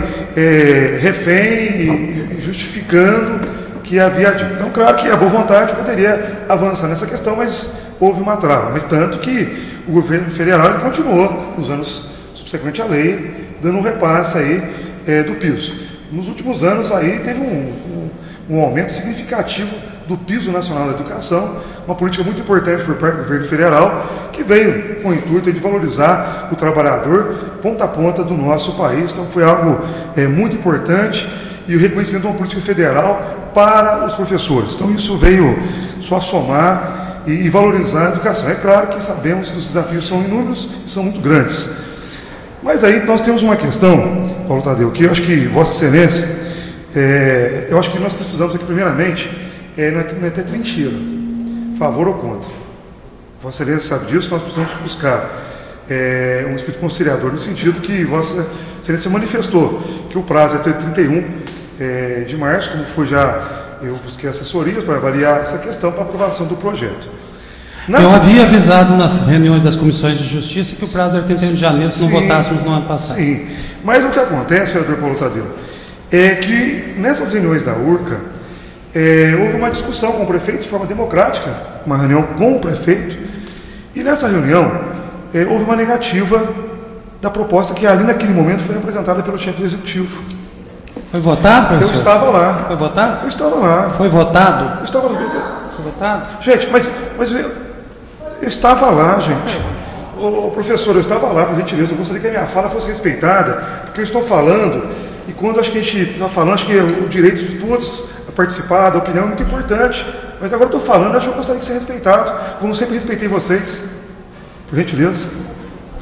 refém e justificando que havia adim. Então, claro que a boa vontade poderia avançar nessa questão, mas houve uma trava. Mas tanto que o governo federal ele continuou, nos anos subsequentes à lei, dando um repasse aí do piso. Nos últimos anos aí teve um aumento significativo do piso nacional da educação, uma política muito importante por parte do governo federal, que veio com o intuito de valorizar o trabalhador ponta a ponta do nosso país. Então foi algo muito importante, e o reconhecimento de uma política federal para os professores. Então isso veio só somar e valorizar a educação. É claro que sabemos que os desafios são inúmeros e são muito grandes. Mas aí nós temos uma questão, Paulo Tadeu, que eu acho que Vossa Excelência, eu acho que nós precisamos aqui, primeiramente, não é ter trincheira, favor ou contra. Vossa Excelência sabe disso, nós precisamos buscar um espírito conciliador, no sentido que Vossa Excelência manifestou que o prazo é até 31 de março, como foi eu busquei assessorias para avaliar essa questão para aprovação do projeto. Eu havia avisado nas reuniões das comissões de justiça que o prazo era 31 de janeiro, se não votássemos no ano passado. Sim, mas o que acontece, vereador Paulo Tadeu, é que nessas reuniões da URCA, houve uma discussão com o prefeito de forma democrática, uma reunião com o prefeito, e nessa reunião houve uma negativa da proposta que ali naquele momento foi apresentada pelo chefe do executivo. Foi votado, professor? Eu estava lá. Foi votado? Eu estava lá. Foi votado? Eu estava lá. Foi votado? Gente, mas eu estava lá, gente. Ô, professor, eu estava lá, por gentileza. Eu gostaria que a minha fala fosse respeitada, porque eu estou falando, e quando acho que a gente está falando, acho que o direito de todos a participar da opinião é muito importante. Mas agora eu estou falando, acho que eu gostaria de ser respeitado, como sempre respeitei vocês. Por gentileza.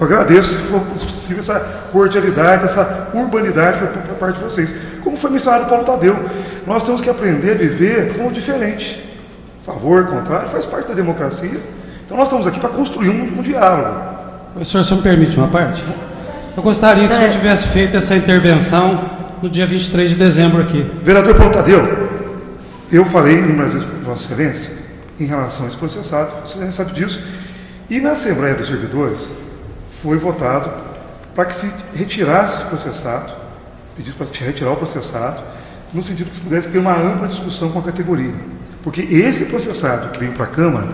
Eu agradeço, se for possível, essa cordialidade, essa urbanidade por parte de vocês. Como foi mencionado Paulo Tadeu, nós temos que aprender a viver como diferente. Favor, contrário, faz parte da democracia. Então nós estamos aqui para construir um diálogo. Professor, o senhor me permite uma parte? Eu gostaria que o senhor tivesse feito essa intervenção no dia 23 de dezembro aqui. Vereador Paulo Tadeu, eu falei inúmeras vezes para Vossa Excelência em relação a esse processado, Vossa Excelência sabe disso, e na Assembleia dos Servidores foi votado para que se retirasse esse processado, pedido para retirar o processado, no sentido que pudesse ter uma ampla discussão com a categoria. Porque esse processado que veio para a Câmara,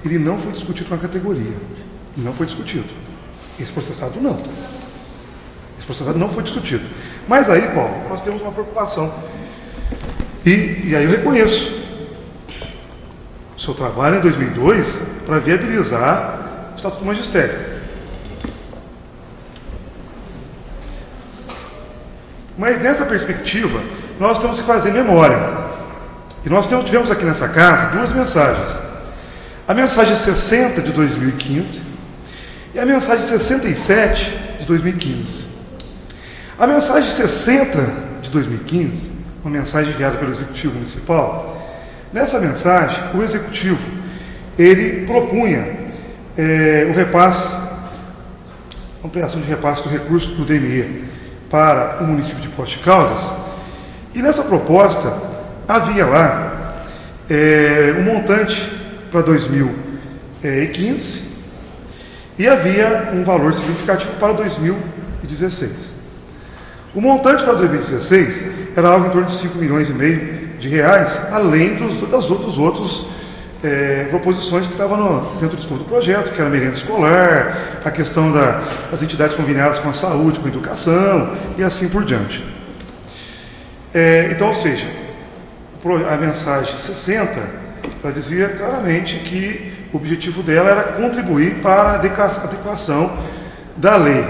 ele não foi discutido com a categoria. Não foi discutido. Esse processado não. Esse processado não foi discutido. Mas aí, Paulo, nós temos uma preocupação. E aí eu reconheço o seu trabalho em 2002 para viabilizar o Estatuto do Magistério. Mas nessa perspectiva, nós temos que fazer memória. E nós tivemos aqui nessa casa duas mensagens. A mensagem 60 de 2015 e a mensagem 67 de 2015. A mensagem 60 de 2015, uma mensagem enviada pelo Executivo Municipal, nessa mensagem, o Executivo, ele propunha o repasse, ampliação de repasse do recurso do DME para o município de Poços de Caldas, e nessa proposta havia lá um montante para 2015 e havia um valor significativo para 2016. O montante para 2016 era algo em torno de 5,5 milhões de reais, além das outras proposições que estavam dentro do escopo do projeto, que era a merenda escolar, a questão das entidades conveniadas com a saúde, com a educação e assim por diante. Então, ou seja, a mensagem 60 dizia claramente que o objetivo dela era contribuir para a adequação da lei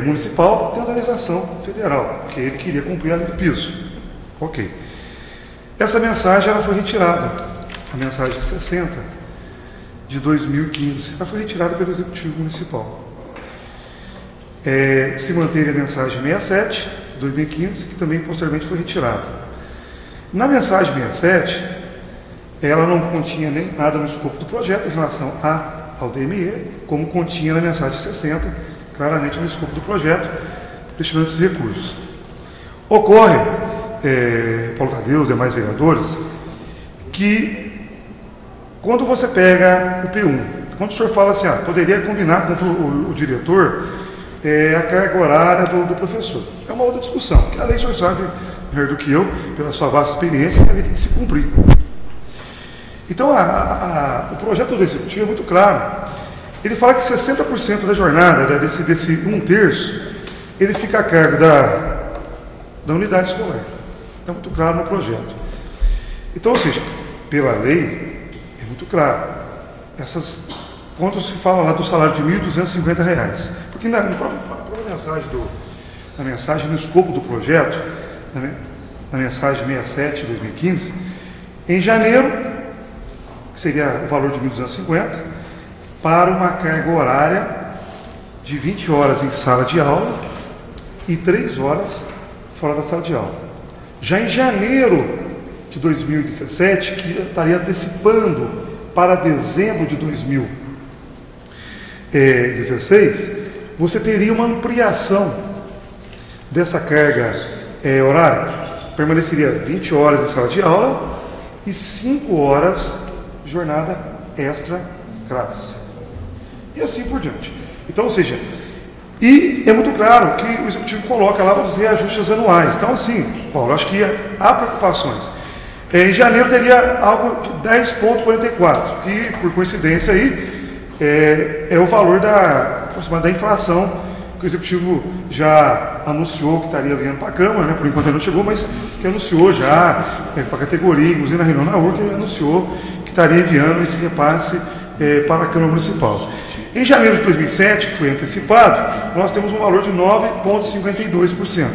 municipal e da legislação federal, porque ele queria cumprir a lei do piso. Ok. Essa mensagem ela foi retirada, a mensagem 60 de 2015, ela foi retirada pelo Executivo Municipal. Se manteve a mensagem 67 de 2015, que também posteriormente foi retirada. Na mensagem 67, ela não continha nem nada no escopo do projeto em relação ao DME, como continha na mensagem 60, claramente no escopo do projeto, destinando esses recursos. Ocorre, Paulo Tadeu, os demais vereadores, que quando você pega o P1, quando o senhor fala assim, poderia combinar com o diretor a carga horária do professor. É uma outra discussão, que a lei o senhor sabe melhor do que eu, pela sua vasta experiência, que a lei tem que se cumprir. Então, o projeto do Executivo é muito claro. Ele fala que 60% da jornada, desse 1/3, ele fica a cargo da unidade escolar. É muito claro no projeto. Então, ou seja, pela lei, é muito claro. Quando se fala lá do salário de R$ 1.250, porque na mensagem, no escopo do projeto, na mensagem 67 de 2015, em janeiro, que seria o valor de 1.250, para uma carga horária de 20 horas em sala de aula e 3 horas fora da sala de aula. Já em janeiro de 2017, que estaria antecipando para dezembro de 2016, você teria uma ampliação dessa carga horária. Permaneceria 20 horas em sala de aula e 5 horas de jornada extra classe. E assim por diante. Então, ou seja, e é muito claro que o Executivo coloca lá os reajustes anuais. Então, assim, Paulo, acho que há preocupações. Em janeiro teria algo de 10,44, que, por coincidência, aí, é o valor da inflação que o Executivo já anunciou que estaria vindo para a Câmara, né? Por enquanto ele não chegou, mas que anunciou já para a categoria, inclusive na reunião na URC, ele anunciou que estaria enviando esse repasse para a Câmara Municipal. Em janeiro de 2007, que foi antecipado, nós temos um valor de 9,52%.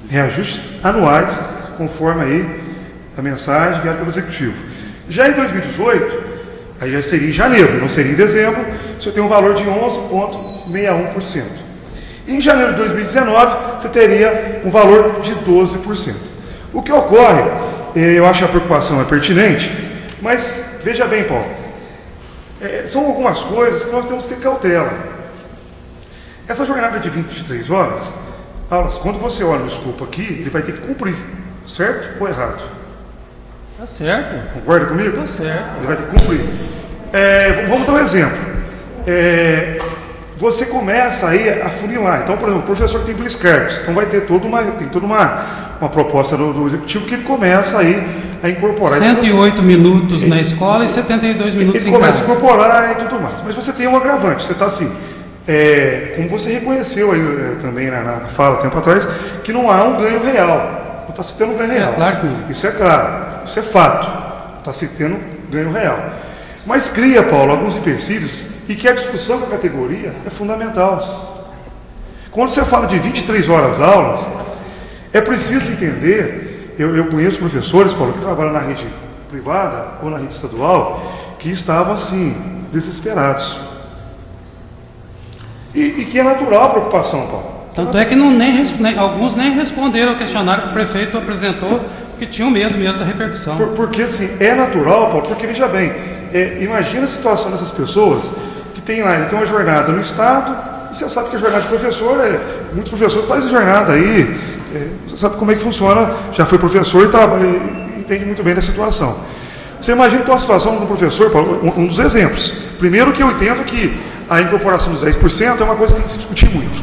Reajustes anuais, conforme aí a mensagem enviada pelo Executivo. Já em 2018, aí já seria em janeiro, não seria em dezembro, você tem um valor de 11,61%. E em janeiro de 2019, você teria um valor de 12%. O que ocorre, eu acho que a preocupação é pertinente, mas veja bem, Paulo, são algumas coisas que nós temos que ter cautela. Essa jornada de 23 horas, aulas, quando você olha no escopo aqui, ele vai ter que cumprir, certo ou errado? Tá certo. Concorda comigo? Tá certo. Ele vai ter que cumprir. Vamos dar um exemplo. Você começa aí a funilar. Então, por exemplo, o professor que tem 2 cargos, então vai ter toda uma proposta do Executivo que ele começa aí a incorporar. 108 minutos na escola e 72 minutos em casa. Ele começa a incorporar e tudo mais. Mas você tem um agravante. Você está assim, como você reconheceu aí também na fala tempo atrás, que não há um ganho real. Não está se tendo um ganho real. Claro que não. Isso é claro. Isso é fato. Não está se tendo ganho real. Mas cria, Paulo, alguns empecilhos e que a discussão com a categoria é fundamental. Quando você fala de 23 horas aulas, é preciso entender, eu conheço professores, Paulo, que trabalham na rede privada ou na rede estadual, que estavam assim, desesperados. E que é natural a preocupação, Paulo. Tanto é que alguns nem responderam ao questionário que o prefeito apresentou, porque tinham medo mesmo da repercussão. Porque assim, é natural, Paulo, porque veja bem, imagina a situação dessas pessoas que tem lá, ele tem uma jornada no Estado, e você sabe que a jornada de professor, muitos professores fazem jornada aí, você sabe como é que funciona, já foi professor e entende muito bem da situação. Você imagina então a situação do professor, Paulo, um dos exemplos. Primeiro que eu entendo que a incorporação dos 10% é uma coisa que tem que se discutir muito.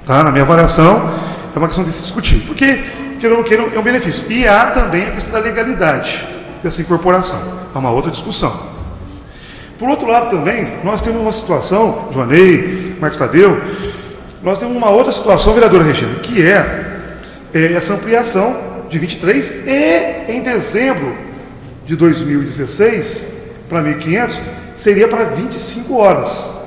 Tá? Na minha avaliação, é uma questão de se discutir. Porque, queira ou não queira, é um benefício. E há também a questão da legalidade dessa incorporação. É uma outra discussão. Por outro lado também, nós temos uma situação, Joanei, Marcos Tadeu, nós temos uma outra situação, vereadora Regina, que é essa ampliação de 23 e em dezembro de 2016, para 1.500, seria para 25 horas.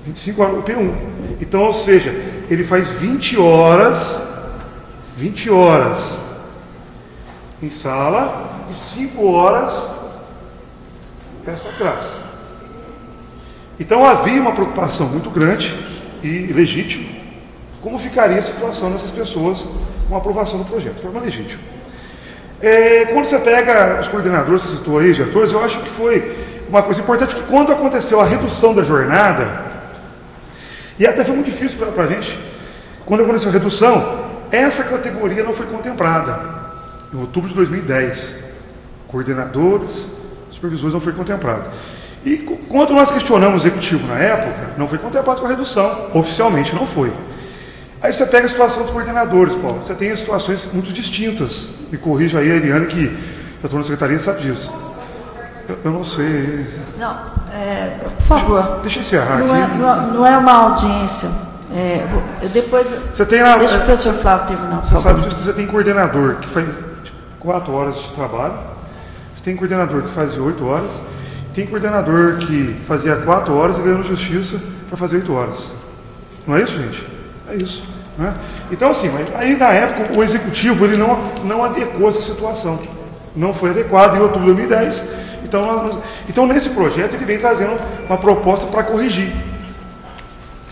25 horas, o P1. Então, ou seja, ele faz 20 horas em sala e 5 horas essa classe. Então havia uma preocupação muito grande e legítima, como ficaria a situação dessas pessoas com a aprovação do projeto, de forma legítima. Quando você pega os coordenadores, você citou aí, diretores, eu acho que foi uma coisa importante, que quando aconteceu a redução da jornada, e até foi muito difícil para a gente, quando aconteceu a redução, essa categoria não foi contemplada. Em outubro de 2010, coordenadores, supervisores não foi contemplado. E quando nós questionamos o executivo na época, não foi contemplado com a redução, oficialmente não foi. Aí você pega a situação dos coordenadores, Paulo, você tem situações muito distintas. Me corrija aí a Eliane, que já estou na secretaria, sabe disso. Eu não sei. Não, por favor. Deixa eu encerrar aqui. Não é uma audiência. Depois. Você tem lá, deixa o professor Flávio terminar. Você sabe disso, que você tem coordenador que faz 4 horas de trabalho, você tem coordenador que faz 8 horas, tem coordenador que fazia 4 horas e ganhou na justiça para fazer 8 horas. Não é isso, gente? É isso. Né? Então, assim, aí na época o executivo ele não adequou essa situação. não foi adequado em outubro de 2010. Então, nesse projeto, ele vem trazendo uma proposta para corrigir.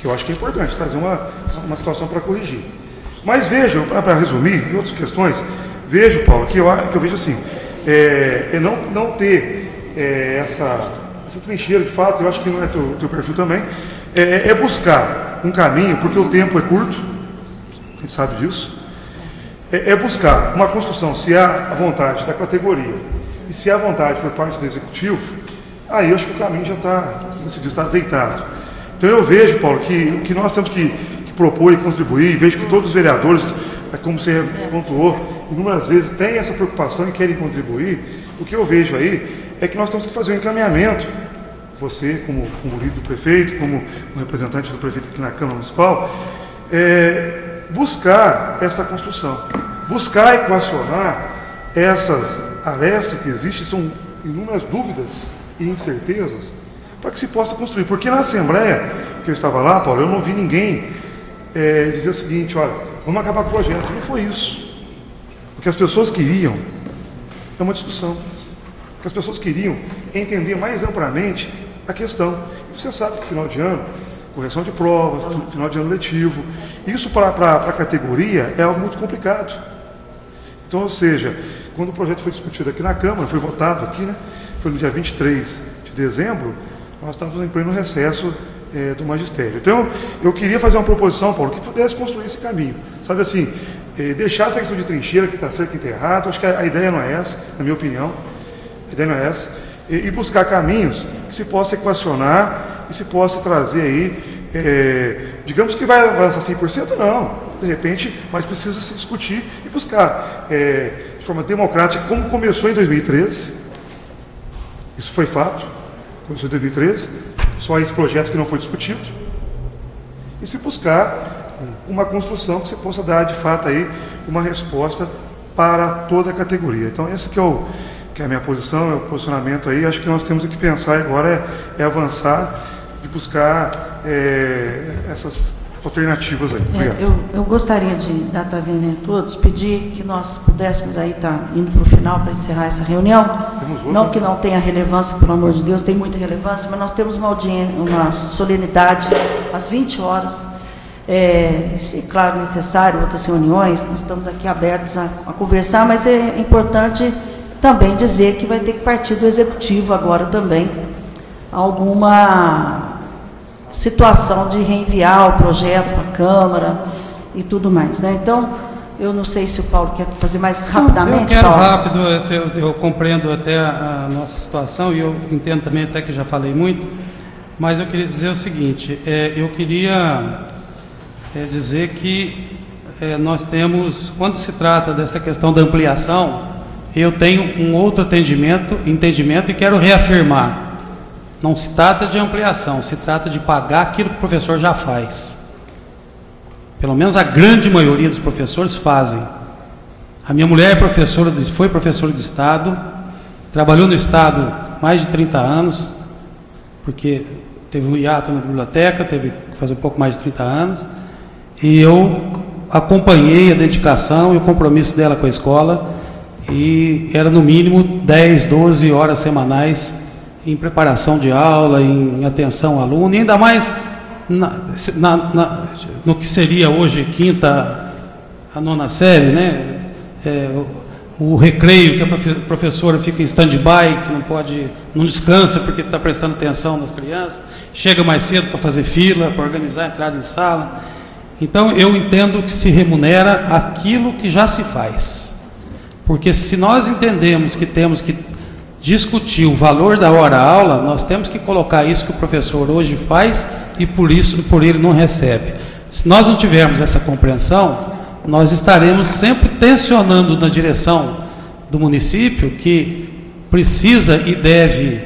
Que eu acho que é importante, trazer uma situação para corrigir. Mas vejo, para resumir, em outras questões, vejo, Paulo, que eu vejo assim, não ter essa trincheira de fato, eu acho que não é teu perfil também, é buscar um caminho, porque o tempo é curto, a gente sabe disso, é buscar uma construção, se há a vontade da categoria e se há vontade por parte do Executivo, aí eu acho que o caminho já está azeitado. Então eu vejo, Paulo, que o que nós temos que propor e contribuir, vejo que todos os vereadores, como você pontuou, inúmeras vezes têm essa preocupação e querem contribuir. O que eu vejo aí é que nós temos que fazer um encaminhamento, você como líder do prefeito, como um representante do prefeito aqui na Câmara Municipal, buscar essa construção, buscar equacionar essas arestas que existem, são inúmeras dúvidas e incertezas, para que se possa construir. Porque na Assembleia, que eu estava lá, Paulo, eu não vi ninguém dizer o seguinte, olha, vamos acabar com o projeto. Não foi isso. O que as pessoas queriam é uma discussão. O que as pessoas queriam é entender mais amplamente a questão. E você sabe que final de ano, correção de provas, final de ano letivo, isso para a categoria é algo muito complicado. Então, ou seja, quando o projeto foi discutido aqui na Câmara, foi votado aqui, né? Foi no dia 23 de dezembro, nós estávamos em pleno recesso do magistério. Então, eu queria fazer uma proposição, Paulo, que pudesse construir esse caminho. Sabe assim, deixar essa questão de trincheira, que está certo e que está errado, acho que a ideia não é essa, na minha opinião, a ideia não é essa, e buscar caminhos que se possa equacionar e se possa trazer aí, digamos que vai avançar 100%, não, de repente, mas precisa se discutir e buscar de forma democrática, como começou em 2013, isso foi fato, começou em 2013, só esse projeto que não foi discutido, e se buscar uma construção que você possa dar, de fato, aí, uma resposta para toda a categoria. Então, esse que é a minha posição, é o posicionamento aí. Acho que nós temos que pensar agora é avançar e buscar essas alternativas aí. Obrigado. Eu gostaria de, data vênia a todos, pedir que nós pudéssemos aí estar indo para o final para encerrar essa reunião. Não que não tenha relevância, pelo amor de Deus, tem muita relevância, mas nós temos uma solenidade às 20 horas. Se, claro, necessário, outras reuniões, nós estamos aqui abertos a conversar, mas é importante também dizer que vai ter que partir do Executivo agora também alguma situação de reenviar o projeto para a Câmara e tudo mais, né? Então, eu não sei se o Paulo quer fazer mais rapidamente. Eu quero Paulo. rápido, eu compreendo até a nossa situação e eu entendo também até que já falei muito, mas eu queria dizer o seguinte, eu queria dizer que nós temos, quando se trata dessa questão da ampliação, eu tenho um outro entendimento e quero reafirmar. Não se trata de ampliação, se trata de pagar aquilo que o professor já faz. Pelo menos a grande maioria dos professores fazem. A minha mulher foi professora de Estado, trabalhou no Estado mais de 30 anos, porque teve um hiato na biblioteca, teve que fazer um pouco mais de 30 anos, e eu acompanhei a dedicação e o compromisso dela com a escola, e era no mínimo 10, 12 horas semanais em preparação de aula, em atenção ao aluno, e ainda mais no que seria hoje quinta a nona série, né? O recreio, que a professora fica em stand-by, que não descansa porque está prestando atenção nas crianças, chega mais cedo para fazer fila, para organizar a entrada em sala. Então, eu entendo que se remunera aquilo que já se faz. Porque se nós entendemos que temos que discutir o valor da hora-aula, nós temos que colocar isso que o professor hoje faz e por ele não recebe. Se nós não tivermos essa compreensão, nós estaremos sempre tensionando na direção do município, que precisa e deve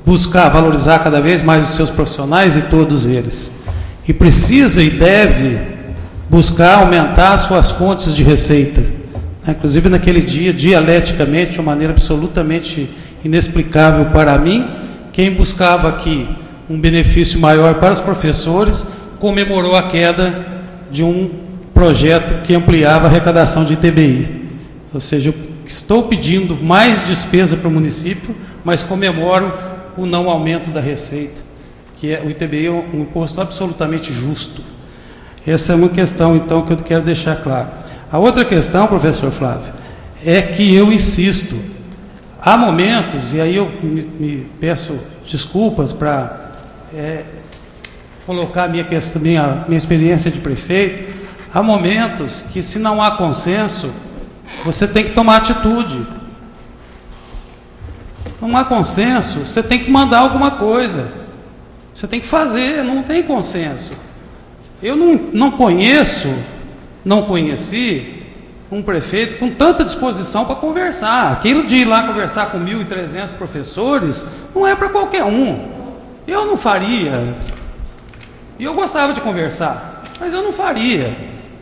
buscar valorizar cada vez mais os seus profissionais e todos eles. E precisa e deve buscar aumentar suas fontes de receita. Inclusive naquele dia, dialeticamente, de uma maneira absolutamente inexplicável para mim, quem buscava aqui um benefício maior para os professores comemorou a queda de um projeto que ampliava a arrecadação de ITBI. Ou seja, estou pedindo mais despesa para o município, mas comemoro o não aumento da receita, que o ITBI é um imposto absolutamente justo. Essa é uma questão, então, que eu quero deixar claro. A outra questão, professor Flávio, é que eu insisto, há momentos, e aí eu me peço desculpas para colocar minha experiência de prefeito, há momentos que, se não há consenso, você tem que tomar atitude. Não há consenso, você tem que mandar alguma coisa. Você tem que fazer, não tem consenso. Eu não conheci um prefeito com tanta disposição para conversar. Aquilo de ir lá conversar com 1.300 professores não é para qualquer um. Eu não faria. E eu gostava de conversar, mas eu não faria.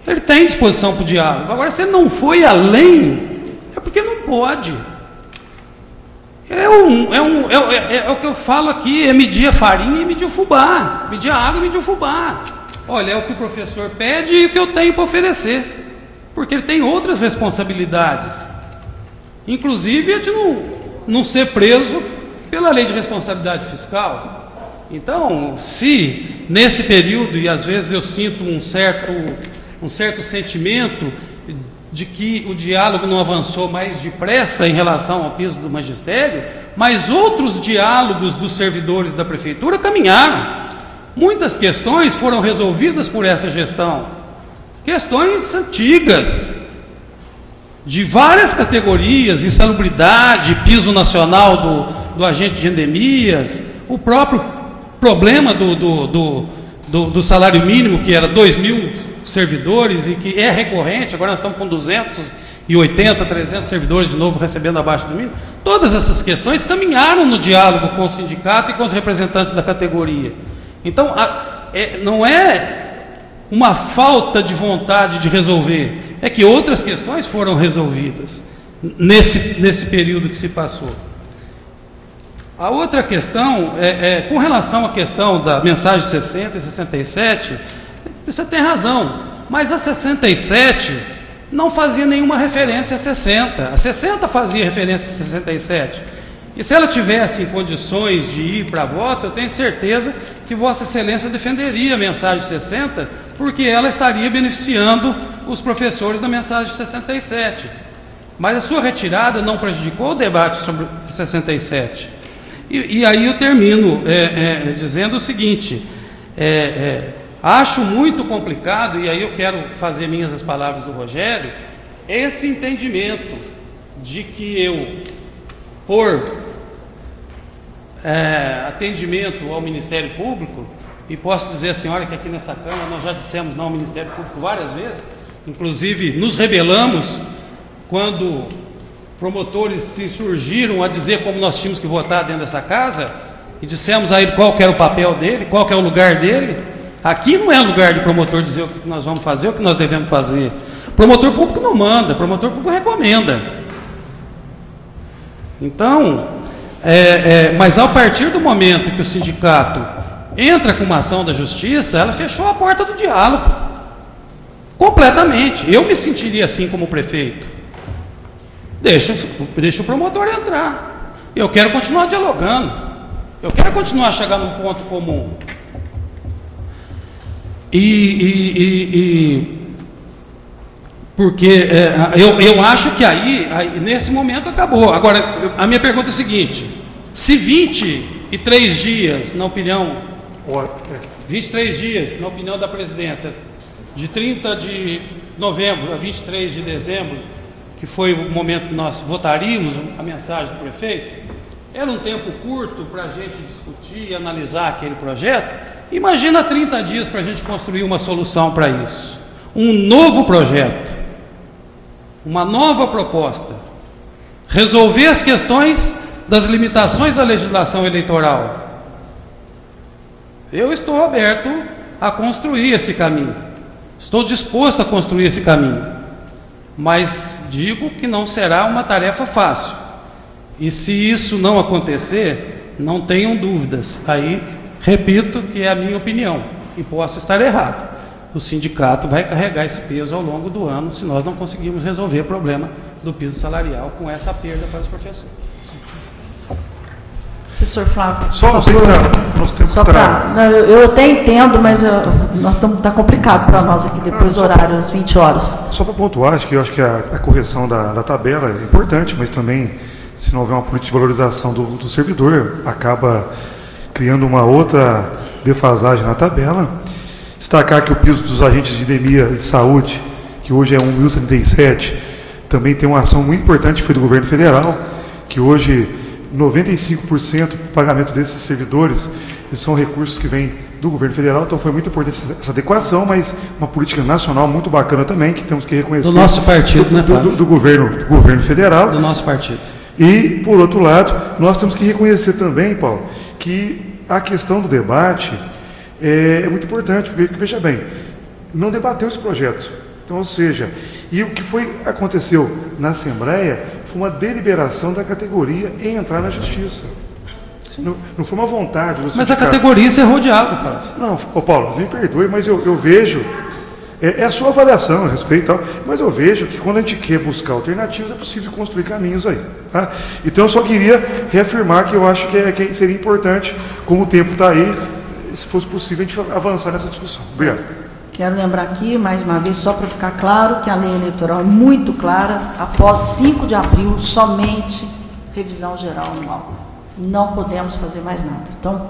Ele tem disposição para o diálogo. Agora, se ele não foi além, é porque não pode. É o que eu falo aqui, é medir a farinha e medir o fubá. Medir a água e medir o fubá. Olha, é o que o professor pede e o que eu tenho para oferecer. Porque ele tem outras responsabilidades. Inclusive, a de não ser preso pela lei de responsabilidade fiscal. Então, se nesse período, e às vezes eu sinto um certo sentimento de que o diálogo não avançou mais depressa em relação ao piso do magistério, mas outros diálogos dos servidores da prefeitura caminharam. Muitas questões foram resolvidas por essa gestão, questões antigas, de várias categorias, insalubridade, piso nacional do agente de endemias, o próprio problema do salário mínimo, que era 2.000 servidores e que é recorrente, agora nós estamos com 280, 300 servidores de novo recebendo abaixo do mínimo. Todas essas questões caminharam no diálogo com o sindicato e com os representantes da categoria. Então, não é uma falta de vontade de resolver, é que outras questões foram resolvidas nesse período que se passou. A outra questão, com relação à questão da mensagem 60 e 67, você tem razão, mas a 67 não fazia nenhuma referência a 60. A 60 fazia referência a 67. E se ela tivesse em condições de ir para voto, eu tenho certeza que Vossa Excelência defenderia a mensagem 60, porque ela estaria beneficiando os professores da mensagem 67. Mas a sua retirada não prejudicou o debate sobre a 67. E aí eu termino dizendo o seguinte, acho muito complicado, e aí eu quero fazer minhas as palavras do Rogério, esse entendimento de que eu, por atendimento ao Ministério Público, e posso dizer à senhora que aqui nessa Câmara nós já dissemos não ao Ministério Público várias vezes, inclusive nos rebelamos quando promotores se insurgiram a dizer como nós tínhamos que votar dentro dessa casa, e dissemos a ele qual que era o papel dele, qual que é o lugar dele. Aqui não é lugar de promotor dizer o que nós vamos fazer, o que nós devemos fazer. Promotor público não manda, promotor público recomenda. Então, mas a partir do momento que o sindicato entra com uma ação da justiça, ela fechou a porta do diálogo. Completamente. Eu me sentiria assim como prefeito. Deixa o promotor entrar. Eu quero continuar dialogando. Eu quero continuar chegando num ponto comum. Porque eu acho que aí, nesse momento, acabou. Agora, a minha pergunta é o seguinte: se 23 dias, na opinião, 23 dias, na opinião da presidenta, de 30 de novembro a 23 de dezembro, que foi o momento que nós votaríamos a mensagem do prefeito, era um tempo curto para a gente discutir e analisar aquele projeto. Imagina 30 dias para a gente construir uma solução para isso. Um novo projeto, uma nova proposta, resolver as questões das limitações da legislação eleitoral. Eu estou aberto a construir esse caminho, estou disposto a construir esse caminho, mas digo que não será uma tarefa fácil. E se isso não acontecer, não tenham dúvidas, aí repito que é a minha opinião, e posso estar errado, o sindicato vai carregar esse peso ao longo do ano se nós não conseguirmos resolver o problema do piso salarial com essa perda para os professores. Professor Flávio. Eu até entendo, mas está complicado para nós aqui depois do horário, às 20 horas. Só para pontuar, eu acho que a correção da tabela é importante, mas também, se não houver uma política de valorização do servidor, acaba criando uma outra defasagem na tabela. Destacar que o piso dos agentes de endemia de saúde, que hoje é 1.077, também tem uma ação muito importante que foi do governo federal, que hoje 95% do pagamento desses servidores são recursos que vêm do governo federal, então foi muito importante essa adequação, mas uma política nacional muito bacana também, que temos que reconhecer. Do nosso partido, do governo federal. Do nosso partido. E, por outro lado, nós temos que reconhecer também, Paulo, que a questão do debate é muito importante, porque, veja bem, não debateu esse projeto. Então, ou seja, e o que aconteceu na Assembleia foi uma deliberação da categoria em entrar na Justiça. Não foi uma vontade. Mas a categoria encerrou o diálogo, Flávio. Não, Paulo, me perdoe, mas eu vejo, é a sua avaliação a respeito e tal, mas eu vejo que quando a gente quer buscar alternativas, é possível construir caminhos aí. Tá? Então, eu só queria reafirmar que eu acho que seria importante, como o tempo está aí, se fosse possível, a gente avançar nessa discussão. Obrigado. Quero lembrar aqui, mais uma vez, só para ficar claro, que a lei eleitoral é muito clara, após 5 de abril, somente revisão geral anual. Não podemos fazer mais nada. Então,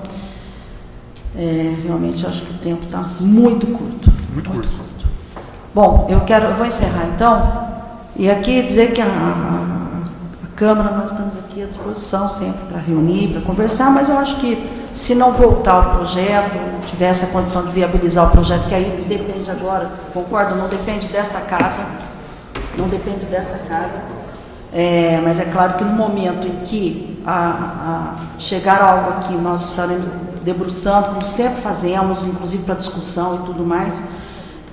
realmente acho que o tempo está muito curto. Muito curto. Bom, eu vou encerrar então, e aqui dizer que a Câmara, nós estamos aqui à disposição sempre para reunir, para conversar, mas eu acho que se não voltar o projeto, não tiver essa condição de viabilizar o projeto, que aí depende agora, concordo, não depende desta casa, mas é claro que no momento em que chegar algo aqui, nós estaremos debruçando, como sempre fazemos, inclusive para discussão e tudo mais,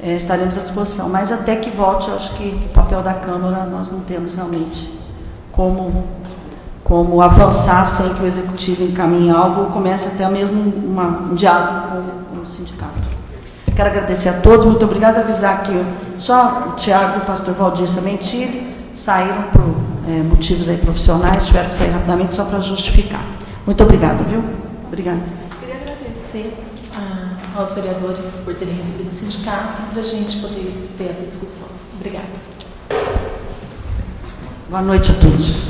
estaremos à disposição. Mas até que volte, eu acho que o papel da Câmara nós não temos realmente como avançar sem que o Executivo encaminhe algo ou comece até mesmo um diálogo com o sindicato. Quero agradecer a todos, muito obrigada. Avisar que só o Tiago e o pastor Valdir Sementili saíram por motivos aí profissionais, tiveram que sair rapidamente só para justificar. Muito obrigada, viu? Obrigada. Queria agradecer aos vereadores por terem recebido o sindicato para a gente poder ter essa discussão. Obrigada. Boa noite a todos.